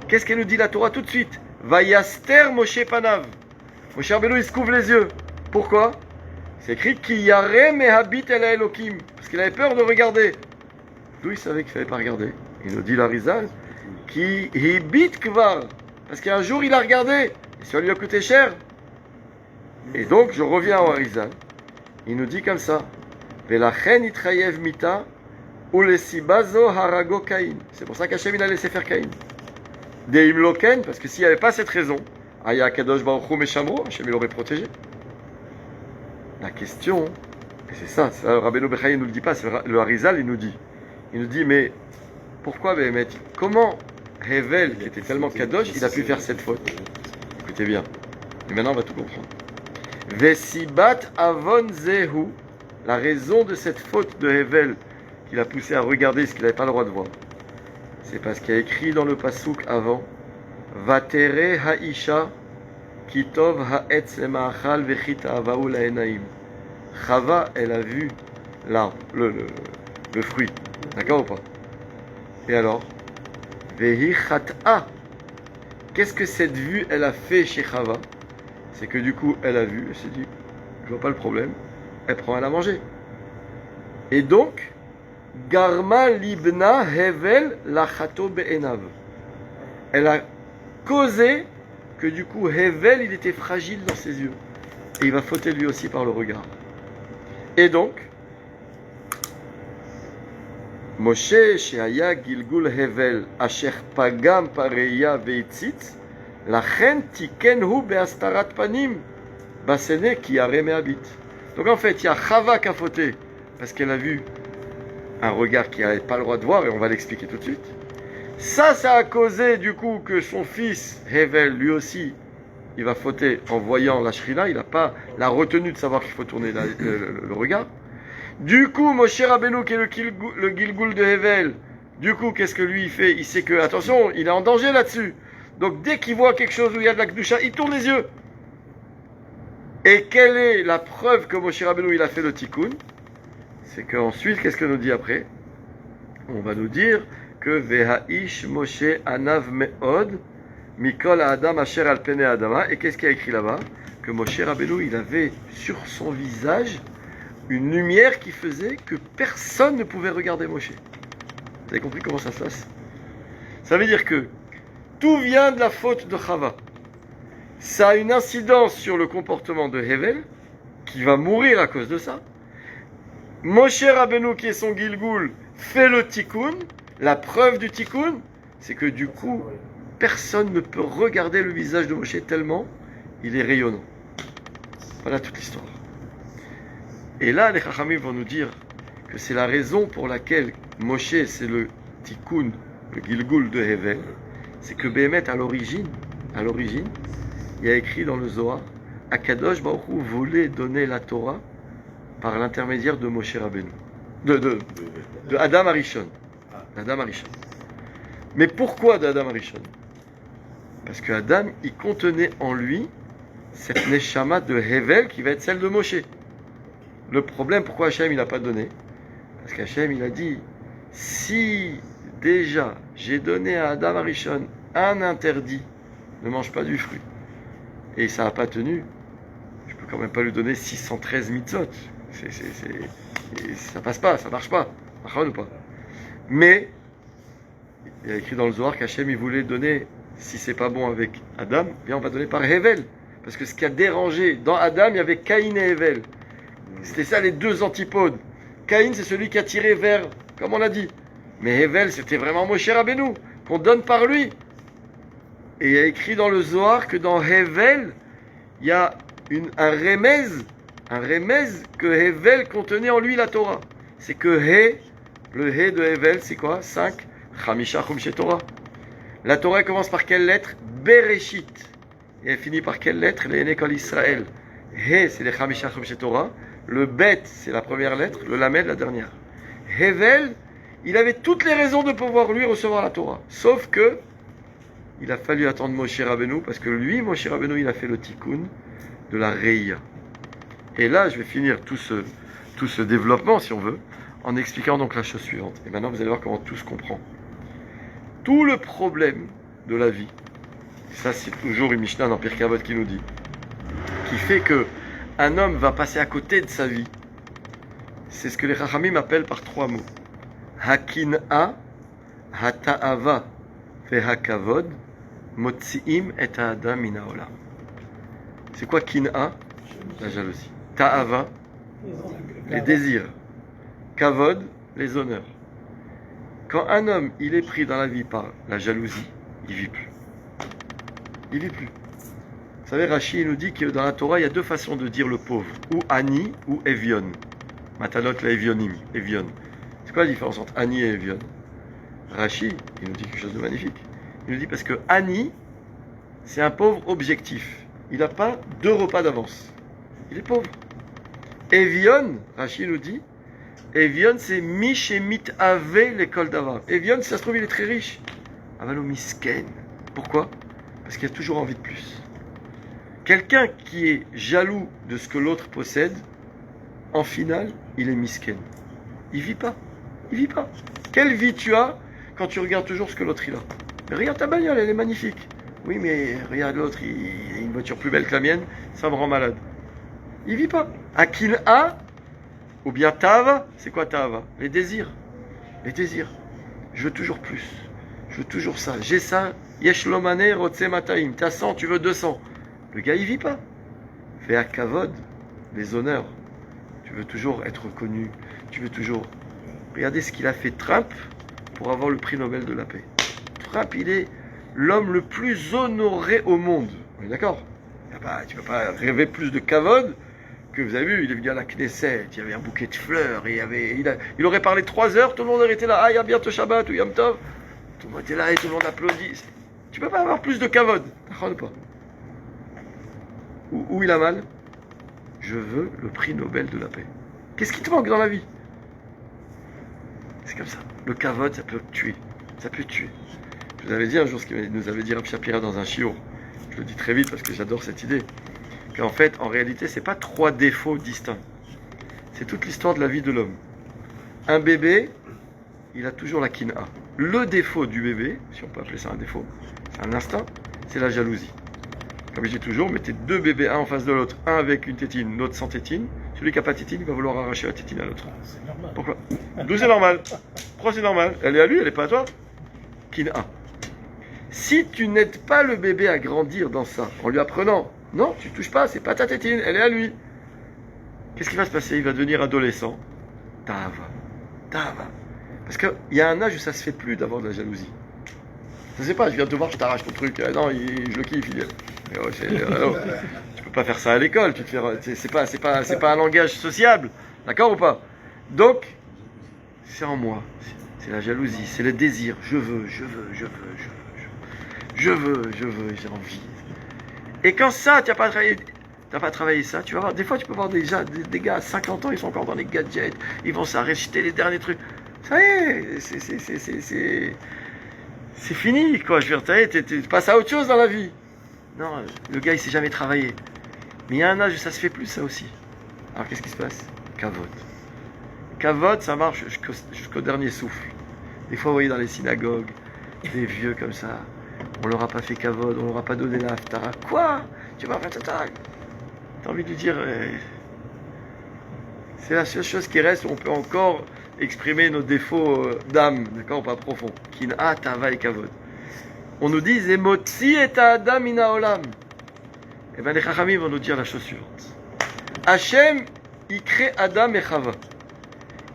Qu'est-ce qu'elle nous dit la Torah tout de suite? Vayaster Moshe Panav. Moshe Rabbeinu il se couvre les yeux. Pourquoi? C'est écrit Ki yare mehabit el Elokim, parce qu'il avait peur de regarder. D'où il savait qu'il ne fallait pas regarder? Il nous dit l'Arizal Ki hibit kvar, parce qu'un jour il a regardé et ça lui a coûté cher. Et donc je reviens au Arizal. Il nous dit comme ça Velachen itrayev mita ulesibazo harago Caïn. C'est pour ça qu'Hachem il a laissé faire Caïn. Deim loken, parce que s'il n'y avait pas cette raison, Aya Kadosh Baruch Hu Meshamro, Hachem il l'aurait protégé. La question, et c'est ça Rabbeinu Bechaye ne nous le dit pas, c'est le Arizal il nous dit. Il nous dit, mais pourquoi Béhémet? Comment Hevel, qui était tellement Kadosh, il a pu faire cette faute? Écoutez bien, et maintenant on va tout comprendre. Vesibat avon zehu, la raison de cette faute de Hevel, qui l'a poussé à regarder ce qu'il n'avait pas le droit de voir, c'est parce qu'il y a écrit dans le pasouk avant, Vatere haisha kitov haetz lema'achal vechita avahu laenaim. Chava, elle a vu l'arbre, le fruit. D'accord ou pas? Et alors? Vehi chat'a. Qu'est-ce que cette vue, elle a fait chez Chava? C'est que du coup, elle a vu, elle s'est dit, je vois pas le problème, elle prend elle à manger. Et donc, Garma libna hevel lachato be'enav. Elle a causé que du coup, Hevel, il était fragile dans ses yeux. Et il va fauter lui aussi par le regard. Et donc, Moshe sheaya gilgul Hevel asher pagam pareya veitzit lachen tikenhu beastarat panim basene ki yare mehabit. Donc en fait, il y a Chava qui a fauté parce qu'elle a vu un regard qu'il n'avait pas le droit de voir et on va l'expliquer tout de suite. Ça a causé du coup que son fils Hevel, lui aussi, il va fauter en voyant la Shrina, il n'a pas la retenue de savoir qu'il faut tourner le regard. Du coup, Moshe Rabbeinu, qui est le Gilgul de Hevel, du coup, qu'est-ce que lui il fait? Il sait que, attention, il est en danger là-dessus. Donc dès qu'il voit quelque chose où il y a de la Kedusha, il tourne les yeux. Et quelle est la preuve que Moshe Rabbeinu il a fait le Tikkun? C'est qu'ensuite, qu'est-ce que nous dit après? On va nous dire que Veha'ish Moshe Anav Me'od Mikol Adam Asher Al Pene Adama. Et qu'est-ce qu'il y a écrit là-bas? Que Moshe Rabbeinu il avait sur son visage une lumière qui faisait que personne ne pouvait regarder Moshe. Vous avez compris comment ça se passe? Ça veut dire que tout vient de la faute de Chava. Ça a une incidence sur le comportement de Hevel, qui va mourir à cause de ça. Moshe Rabbeinu, qui est son Gilgul, fait le Tikkun. La preuve du Tikkun, c'est que du coup, personne ne peut regarder le visage de Moshe tellement il est rayonnant. Voilà toute l'histoire. Et là, les Chachamim vont nous dire que c'est la raison pour laquelle Moshe, c'est le Tikkun, le Gilgul de Hevel. C'est que Béhémet, à l'origine, il y a écrit dans le Zohar, Akadosh Baruch Hu voulait donner la Torah par l'intermédiaire de Moshe Rabbeinu, de Adam Arishon. Adam Arishon. Mais pourquoi d'Adam Arishon? Parce que Adam, il contenait en lui cette neshama de Hevel qui va être celle de Moshe. Le problème, pourquoi Hachem il n'a pas donné? Parce qu'Hachem il a dit, si déjà j'ai donné à Adam Arishon un interdit, ne mange pas du fruit, et ça n'a pas tenu, je peux quand même pas lui donner 613 mitzvot. Ça passe pas, ça marche pas. Ou pas. Mais il y a écrit dans le Zohar qu'Hachem il voulait donner, si c'est pas bon avec Adam, bien on va donner par Hevel. Parce que ce qui a dérangé dans Adam, il y avait Caïn et Hevel. C'était ça les deux antipodes. Caïn c'est celui qui a tiré vers, comme on l'a dit. Mais Hevel c'était vraiment Moshe Rabbeinu, qu'on donne par lui. Et il y a écrit dans le Zohar que dans Hevel, il y a un remez que Hevel contenait en lui la Torah. C'est que le He de Hevel, c'est quoi? 5. Chamisha Chumshe Torah. La Torah commence par quelle lettre? Bereshit. Et elle finit par quelle lettre? Les Enekol Israël. He, c'est les Chamisha Chumshe Torah. Le Bet, c'est la première lettre. Le Lamed, la dernière. Hevel, il avait toutes les raisons de pouvoir lui recevoir la Torah. Sauf que il a fallu attendre Moshe Rabbeinu, parce que lui, Moshe Rabbeinu, il a fait le tikkun de la Reïa. Et là, je vais finir tout ce développement, si on veut, en expliquant donc la chose suivante. Et maintenant, vous allez voir comment tout se comprend. Tout le problème de la vie, ça c'est toujours une Mishnah dans Pirkei Avot qui nous dit, qui fait que un homme va passer à côté de sa vie, c'est ce que les Chachamim appellent par 3 mots. Hakin'a, hata'ava, ve'hakavod, motzi'im et ha'adam min ha'olam. C'est quoi kin'a? La jalousie. Ta'ava, les désirs. Kavod, les honneurs. Quand un homme, il est pris dans la vie par la jalousie, il vit plus. Il vit plus. Vous savez, Rashi nous dit que dans la Torah, il y a 2 façons de dire le pauvre. Ou Ani, ou Evion. Matanot la Evionim. Evion. C'est quoi la différence entre Ani et Evion? Rashi, il nous dit quelque chose de magnifique. Il nous dit parce que Ani, c'est un pauvre objectif. Il n'a pas 2 repas d'avance. Il est pauvre. Evion, Rashi nous dit, Evion, c'est Mishemit Ave l'école d'Avar. Evion, si ça se trouve, il est très riche. Avalo Misken. Pourquoi? Parce qu'il a toujours envie de plus. Quelqu'un qui est jaloux de ce que l'autre possède, en finale, il est misken. Il vit pas. Il vit pas. Quelle vie tu as quand tu regardes toujours ce que l'autre il a? Mais regarde ta bagnole, elle est magnifique. Oui, mais regarde l'autre, il a une voiture plus belle que la mienne, ça me rend malade. Il vit pas. Akin a, ou bien Tava, c'est quoi Tava? Les désirs. Les désirs. Je veux toujours plus. Je veux toujours ça. J'ai ça. Yesh lomane rotse mataim. T'as 100, tu veux 200. Le gars, il vit pas. Fais à kavod, les honneurs. Tu veux toujours être reconnu. Tu veux toujours... Regardez ce qu'il a fait Trump pour avoir le prix Nobel de la paix. Trump, il est l'homme le plus honoré au monde. On est d'accord? Tu ne peux pas rêver plus de kavod que vous avez vu. Il est venu à la Knesset, il y avait un bouquet de fleurs, il aurait parlé 3 heures, tout le monde aurait été là. Ah, il y a bientôt Shabbat ou Yom Tov. Tout le monde était là et tout le monde applaudit. Tu ne peux pas avoir plus de kavod. D'accord pas? Où il a mal? Je veux le prix Nobel de la paix. Qu'est-ce qui te manque dans la vie? C'est comme ça. Le kavod, ça peut tuer. Ça peut tuer. Je vous avais dit un jour ce qu'il nous avait dit Rav Shapira dans un shiur. Je le dis très vite parce que j'adore cette idée. Qu'en fait, en réalité, c'est pas 3 défauts distincts. C'est toute l'histoire de la vie de l'homme. Un bébé, il a toujours la kin'a. Le défaut du bébé, si on peut appeler ça un défaut, c'est un instinct, c'est la jalousie. Comme je dis toujours, mettez 2 bébés, un en face de l'autre, un avec une tétine, l'autre sans tétine. Celui qui n'a pas de tétine, il va vouloir arracher la tétine à l'autre. C'est normal. Pourquoi? D'où c'est normal? Pourquoi c'est normal? Elle est à lui, elle n'est pas à toi. Kin'a. Si tu n'aides pas le bébé à grandir dans ça, en lui apprenant, non, tu ne touches pas, c'est pas ta tétine, elle est à lui. Qu'est-ce qui va se passer? Il va devenir adolescent. Tava. Parce qu'il y a un âge où ça se fait plus d'avoir de la jalousie. Je sais pas, je viens te voir, je t'arrache ton truc. Non, je le kiffe, il est. Tu peux pas faire ça à l'école. C'est pas un langage sociable, d'accord ou pas? Donc, c'est en moi. C'est la jalousie, c'est le désir. Je veux, j'ai envie. Et quand ça, tu n'as pas travaillé ça, tu vas voir, des fois tu peux voir des gars à 50 ans, ils sont encore dans les gadgets, ils vont s'arrêter les derniers trucs. Ça y est, c'est fini, quoi. Je veux dire, tu passes à autre chose dans la vie. Non, le gars, il s'est jamais travaillé. Mais il y a un âge où ça se fait plus, ça aussi. Alors qu'est-ce qui se passe? Kavod. Kavod, ça marche jusqu'au dernier souffle. Des fois, vous voyez dans les synagogues, des vieux comme ça, on leur a pas fait kavod, on leur a pas donné la haftara. Quoi? Tu vas faire total. T'as envie de lui dire, c'est la seule chose qui reste où on peut encore exprimer nos défauts d'âme, d'accord, pas profond. Kin'a, tava et kavod. On nous dit, Zemotzi et adam ina olam. Eh bien, les Chachamim vont nous dire la chose suivante. Hachem, il crée Adam et Chava.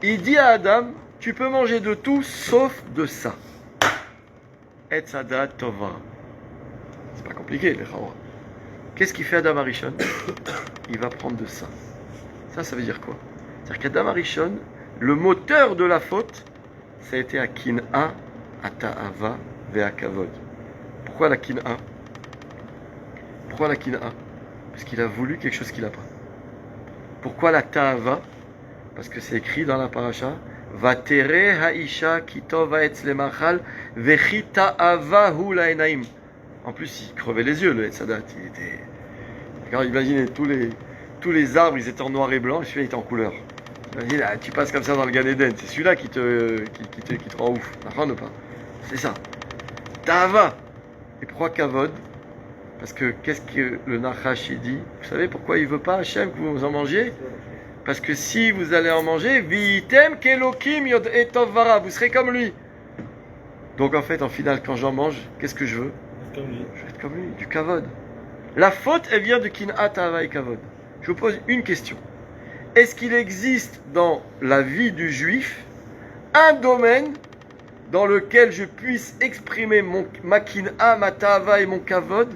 Il dit à Adam, tu peux manger de tout sauf de ça. Et Sadat Tova. C'est pas compliqué, les Chava. Qu'est-ce qu'il fait Adam Arishon? Il va prendre de ça. Ça veut dire quoi? C'est-à-dire qu'Adam Arishon, le moteur de la faute, ça a été à Kin'a, à Ta'ava, Ve'a Kavod. Pourquoi la Kin'a? Pourquoi la Kin'a? Parce qu'il a voulu quelque chose qu'il n'a pas. Pourquoi la Ta'ava? Parce que c'est écrit dans la paracha, Vatere ha'isha kitova etz lemachal vechi ta'ava hu la'enaim. En plus, il crevait les yeux, le Etzadat. Il était... Quand imaginez, tous les arbres, ils étaient en noir et blanc, et celui-là, il était en couleur. Imagine, tu passes comme ça dans le Gan Eden, c'est celui-là qui te rend ouf. D'accord ou pas? C'est ça. Tava. Et pourquoi Kavod? Parce que qu'est-ce que le Nachash il dit? Vous savez pourquoi il veut pas, Hachem, que vous en mangiez? Parce que si vous allez en manger, Vitem kelokim yod etov vara, vous serez comme lui. Donc en fait, en finale, quand j'en mange, qu'est-ce que je veux? Comme lui. Je vais être comme lui, du Kavod. La faute, elle vient de Kin'at Tava et Kavod. Je vous pose une question. Est-ce qu'il existe dans la vie du juif un domaine dans lequel je puisse exprimer ma Kin'a, ma Tava et mon Kavod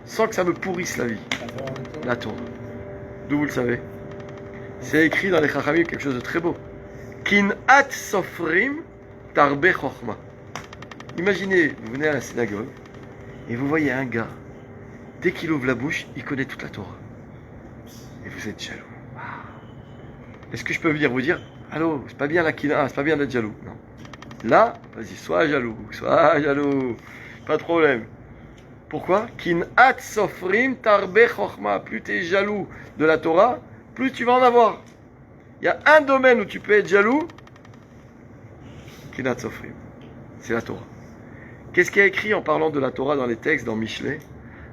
sans que ça me pourrisse la vie? La Torah. D'où vous le savez? C'est écrit dans les Chachamim quelque chose de très beau. Kin'at sofrim tarbe chochma. Imaginez, vous venez à la synagogue et vous voyez un gars, dès qu'il ouvre la bouche, il connaît toute la Torah. Et vous êtes jaloux. Est-ce que je peux venir vous dire, allô, c'est pas bien la Kin'a, c'est pas bien d'être jaloux? Non. Là, vas-y, sois jaloux, pas de problème. Pourquoi? Kin'at sofrim tarbe chochma. Plus tu es jaloux de la Torah, plus tu vas en avoir. Il y a un domaine où tu peux être jaloux, Kin'at sofrim, c'est la Torah. Qu'est-ce qu'il y a écrit en parlant de la Torah dans les textes, dans Mishlei?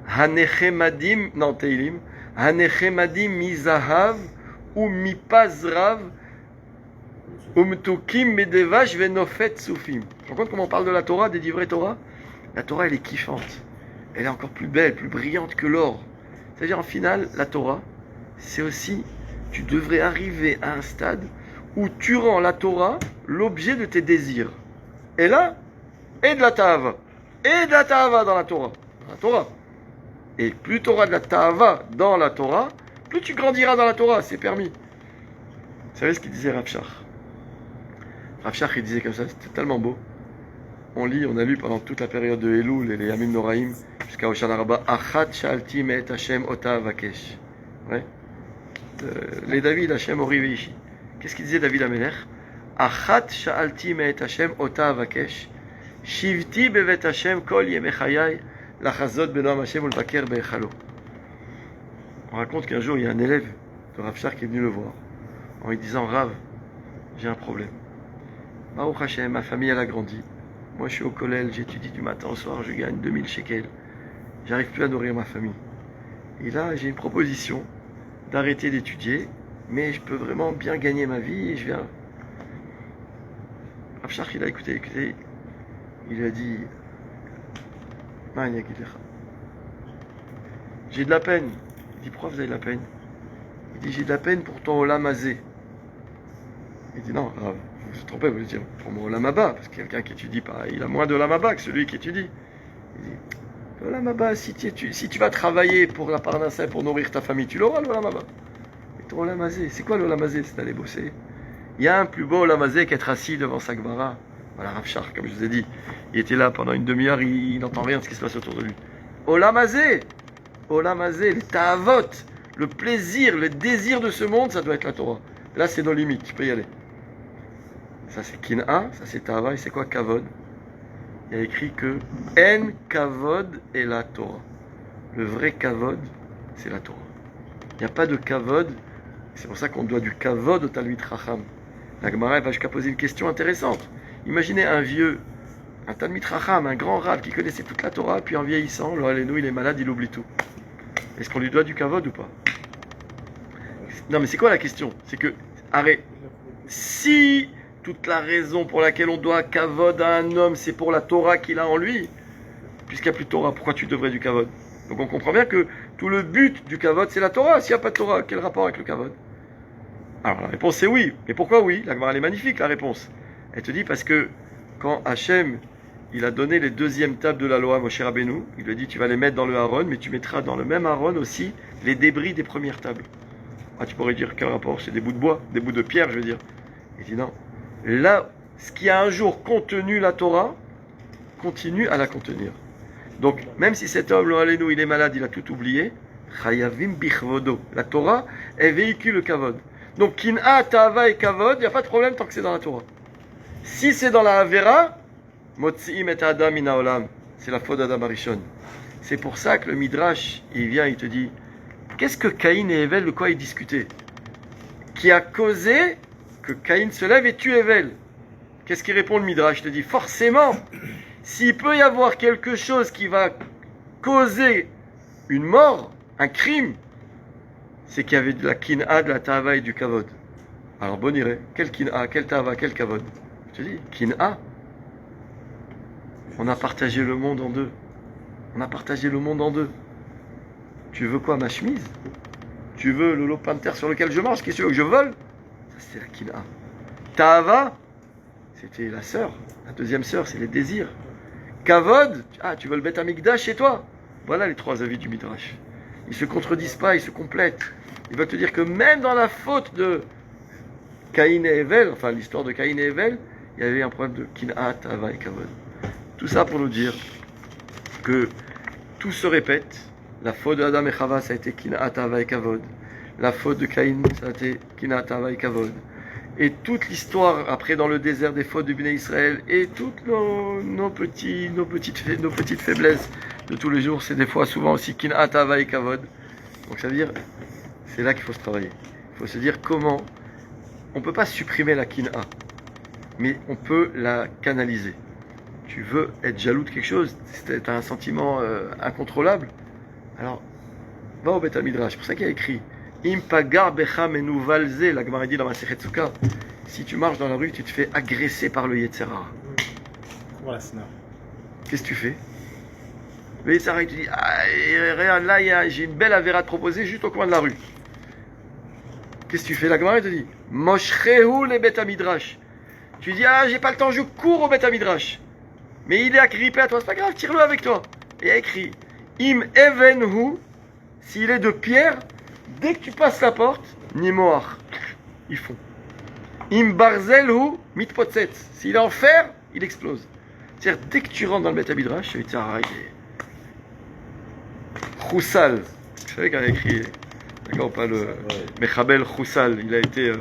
Hanechemadim, non, Teilim, Hanechemadim mizahav ou mipazrav umtukim medevash venofet soufim. Tu te rends compte comment on parle de la Torah, des livrets Torah? La Torah, elle est kiffante. Elle est encore plus belle, plus brillante que l'or. C'est-à-dire, en finale, la Torah, c'est aussi, tu devrais arriver à un stade où tu rends la Torah l'objet de tes désirs. Et là, et de la Ta'ava. Et de la Ta'ava dans la Torah. Dans la Torah. Et plus tu auras de la Ta'ava dans la Torah, plus tu grandiras dans la Torah, c'est permis. Vous savez ce qu'il disait Rav Shach? Rav Shach, il disait comme ça, c'était tellement beau. On a lu pendant toute la période de Elul et les Yamim Noraim, jusqu'à Hoshana Rabbah, Achat Shalti Me'et Hashem Ota Vakesh. Ouais. Les David Hashem Orivishi. Qu'est-ce qu'il disait David Amelech? Achat Shalti Me'et Hashem Ota Vakesh. Shivti Bevet Hashem Kol Yemechayai Lachazot Benoam Hashem Ulvaker Be'echalo. On raconte qu'un jour il y a un élève de Rav Shach qui est venu le voir en lui disant, Rav, j'ai un problème. Baruch Hashem, ma famille elle a grandi. Moi je suis au collège, j'étudie du matin au soir, je gagne 2000 shekels. J'arrive plus à nourrir ma famille. Et là j'ai une proposition d'arrêter d'étudier, mais je peux vraiment bien gagner ma vie et je viens. Rav Shach il a écouté. Il a dit, j'ai de la peine. Il dit, pourquoi vous avez de la peine? Il dit, j'ai de la peine pour ton Olam Hazé. Il dit, non, vous vous trompez, vous dites, pour mon Olam Haba, parce que quelqu'un qui étudie pas, il a moins de Olam Haba que celui qui étudie. Il dit, l'Olam Haba, si tu vas travailler pour la parnassa, pour nourrir ta famille, tu l'auras l'Olam Haba. Mais ton Olam Hazé, c'est quoi l'Olam Hazé? C'est d'aller bosser. Il y a un plus beau Olam Hazé qu'être assis devant sa Gemara. Voilà, Rav Shach, comme je vous ai dit, il était là pendant une demi-heure, il n'entend rien de ce qui se passe autour de lui. Olam Hazé, les ta'avot, le plaisir, le désir de ce monde, ça doit être la Torah. Là, c'est nos limites, tu peux y aller. Ça, c'est Kin'a, ça, c'est Ta'ava, et c'est quoi Kavod? Il y a écrit que En Kavod est la Torah. Le vrai Kavod, c'est la Torah. Il n'y a pas de Kavod, c'est pour ça qu'on doit du Kavod au Talmid Chacham. La Gemara va jusqu'à poser une question intéressante. Imaginez un vieux, un Talmid Chacham, un grand rave qui connaissait toute la Torah, puis en vieillissant, il est malade, il oublie tout. Est-ce qu'on lui doit du Kavod ou pas? Non, mais c'est quoi la question? C'est que, si toute la raison pour laquelle on doit Kavod à un homme, c'est pour la Torah qu'il a en lui, puisqu'il n'y a plus de Torah, pourquoi tu devrais du Kavod? Donc on comprend bien que tout le but du Kavod, c'est la Torah. S'il n'y a pas de Torah, quel rapport avec le Kavod? Alors la réponse c'est oui. Mais pourquoi oui? La Gemara elle est magnifique, la réponse. Elle te dit parce que quand Hachem, il a donné les deuxièmes tables de la loi à Moshe Rabbeinu, il lui a dit tu vas les mettre dans le Aaron, mais tu mettras dans le même Aaron aussi les débris des premières tables. Ah, tu pourrais dire quel rapport? C'est des bouts de bois, des bouts de pierre, je veux dire. Il dit non. Là, ce qui a un jour contenu la Torah, continue à la contenir. Donc, même si cet homme, l'Oaleinu, il est malade, il a tout oublié, Chayavim bichvodo. La Torah, elle véhicule le kavod. Donc, Kin'a, Ta'ava et kavod, il n'y a pas de problème tant que c'est dans la Torah. Si c'est dans la Avera, Motzi'im et Adam ina olam, c'est la faute d'Adam Arishon. C'est pour ça que le Midrash, il vient, il te dit, qu'est-ce que Caïn et Hevel, de quoi ils discutaient? Qui a causé que Caïn se lève et tue Hevel? Qu'est-ce qu'il répond le Midrash? Je te dis, forcément, s'il peut y avoir quelque chose qui va causer une mort, un crime, c'est qu'il y avait de la kin'a, de la ta'ava et du kavod. Alors bon irait, quel kin'a, quel ta'ava, quel kavod? Je te dis, kin'a. On a partagé le monde en deux. On a partagé le monde en deux. Tu veux quoi, ma chemise? Tu veux le lopin de terre sur lequel je marche? Qu'est-ce que tu veux que je vole? Ça, c'est la kin'a. Ta'ava, c'était la sœur. La deuxième sœur, c'est les désirs. Kavod, ah, tu veux le Beth Amikdash chez toi? Voilà les trois avis du Midrash. Ils se contredisent pas, ils se complètent. Ils veulent te dire que même dans la faute de Caïn et Hevel, enfin l'histoire de Caïn et Hevel, il y avait un problème de kin'a, ta'ava et kavod. Tout ça pour nous dire que tout se répète. La faute de Adam et Chava, ça a été kin'a, ta'ava et kavod. La faute de Caïn, ça a été kin'a, ta'ava et kavod. Et toute l'histoire après dans le désert des fautes du Bnei Israël et toutes nos petites faiblesses de tous les jours, c'est des fois souvent aussi kin'a, ta'ava et kavod. Donc ça veut dire, c'est là qu'il faut se travailler. Il faut se dire comment, on ne peut pas supprimer la kin'a, mais on peut la canaliser. Tu veux être jaloux de quelque chose, tu as un sentiment incontrôlable, alors va au Beth Midrash. C'est pour ça qu'il y a écrit Im pagar becha menuvalze, la Gemara dit dans Masechet Sukkah, si tu marches dans la rue, tu te fais agresser par le Yetzer Hara. Voilà, c'est ça. Qu'est-ce que tu fais? Le Yetzer Hara, il te dit, ah, regarde, là, j'ai une belle avéra à te proposer juste au coin de la rue. Qu'est-ce que tu fais? La Gemara te dit, Moshrehu le Beth Midrash. Tu dis, ah, j'ai pas le temps, je cours au Beth Midrash. Mais il est agrippé à toi, c'est pas grave, tire-le avec toi. Et il y a écrit, Im evenhu, s'il est de pierre, dès que tu passes la porte, Nimoach, ils font. Im barzelhu mitpotset. S'il est en fer, il explose. C'est-à-dire, dès que tu rentres dans le Beth Midrash, tu dis, ah, Choussal. Vous savez qu'on a écrit, d'accord, pas le Mechabel Choussal, il a été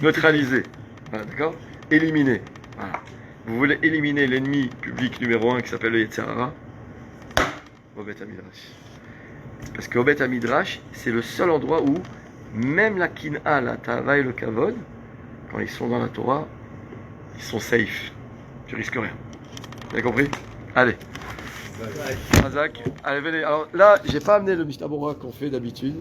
neutralisé. Voilà, d'accord? Éliminé. Voilà. Vous voulez éliminer l'ennemi public numéro 1 qui s'appelle le Yetzer Hara? Au Beth Midrash. Parce qu'au Beth Midrash, c'est le seul endroit où même la kin'a, la ta'ava et le kavod, quand ils sont dans la Torah, ils sont safe. Tu risques rien. Vous avez compris? Allez. Razak. Allez, venez. Alors là, j'ai pas amené le Mishnah Berurah qu'on fait d'habitude.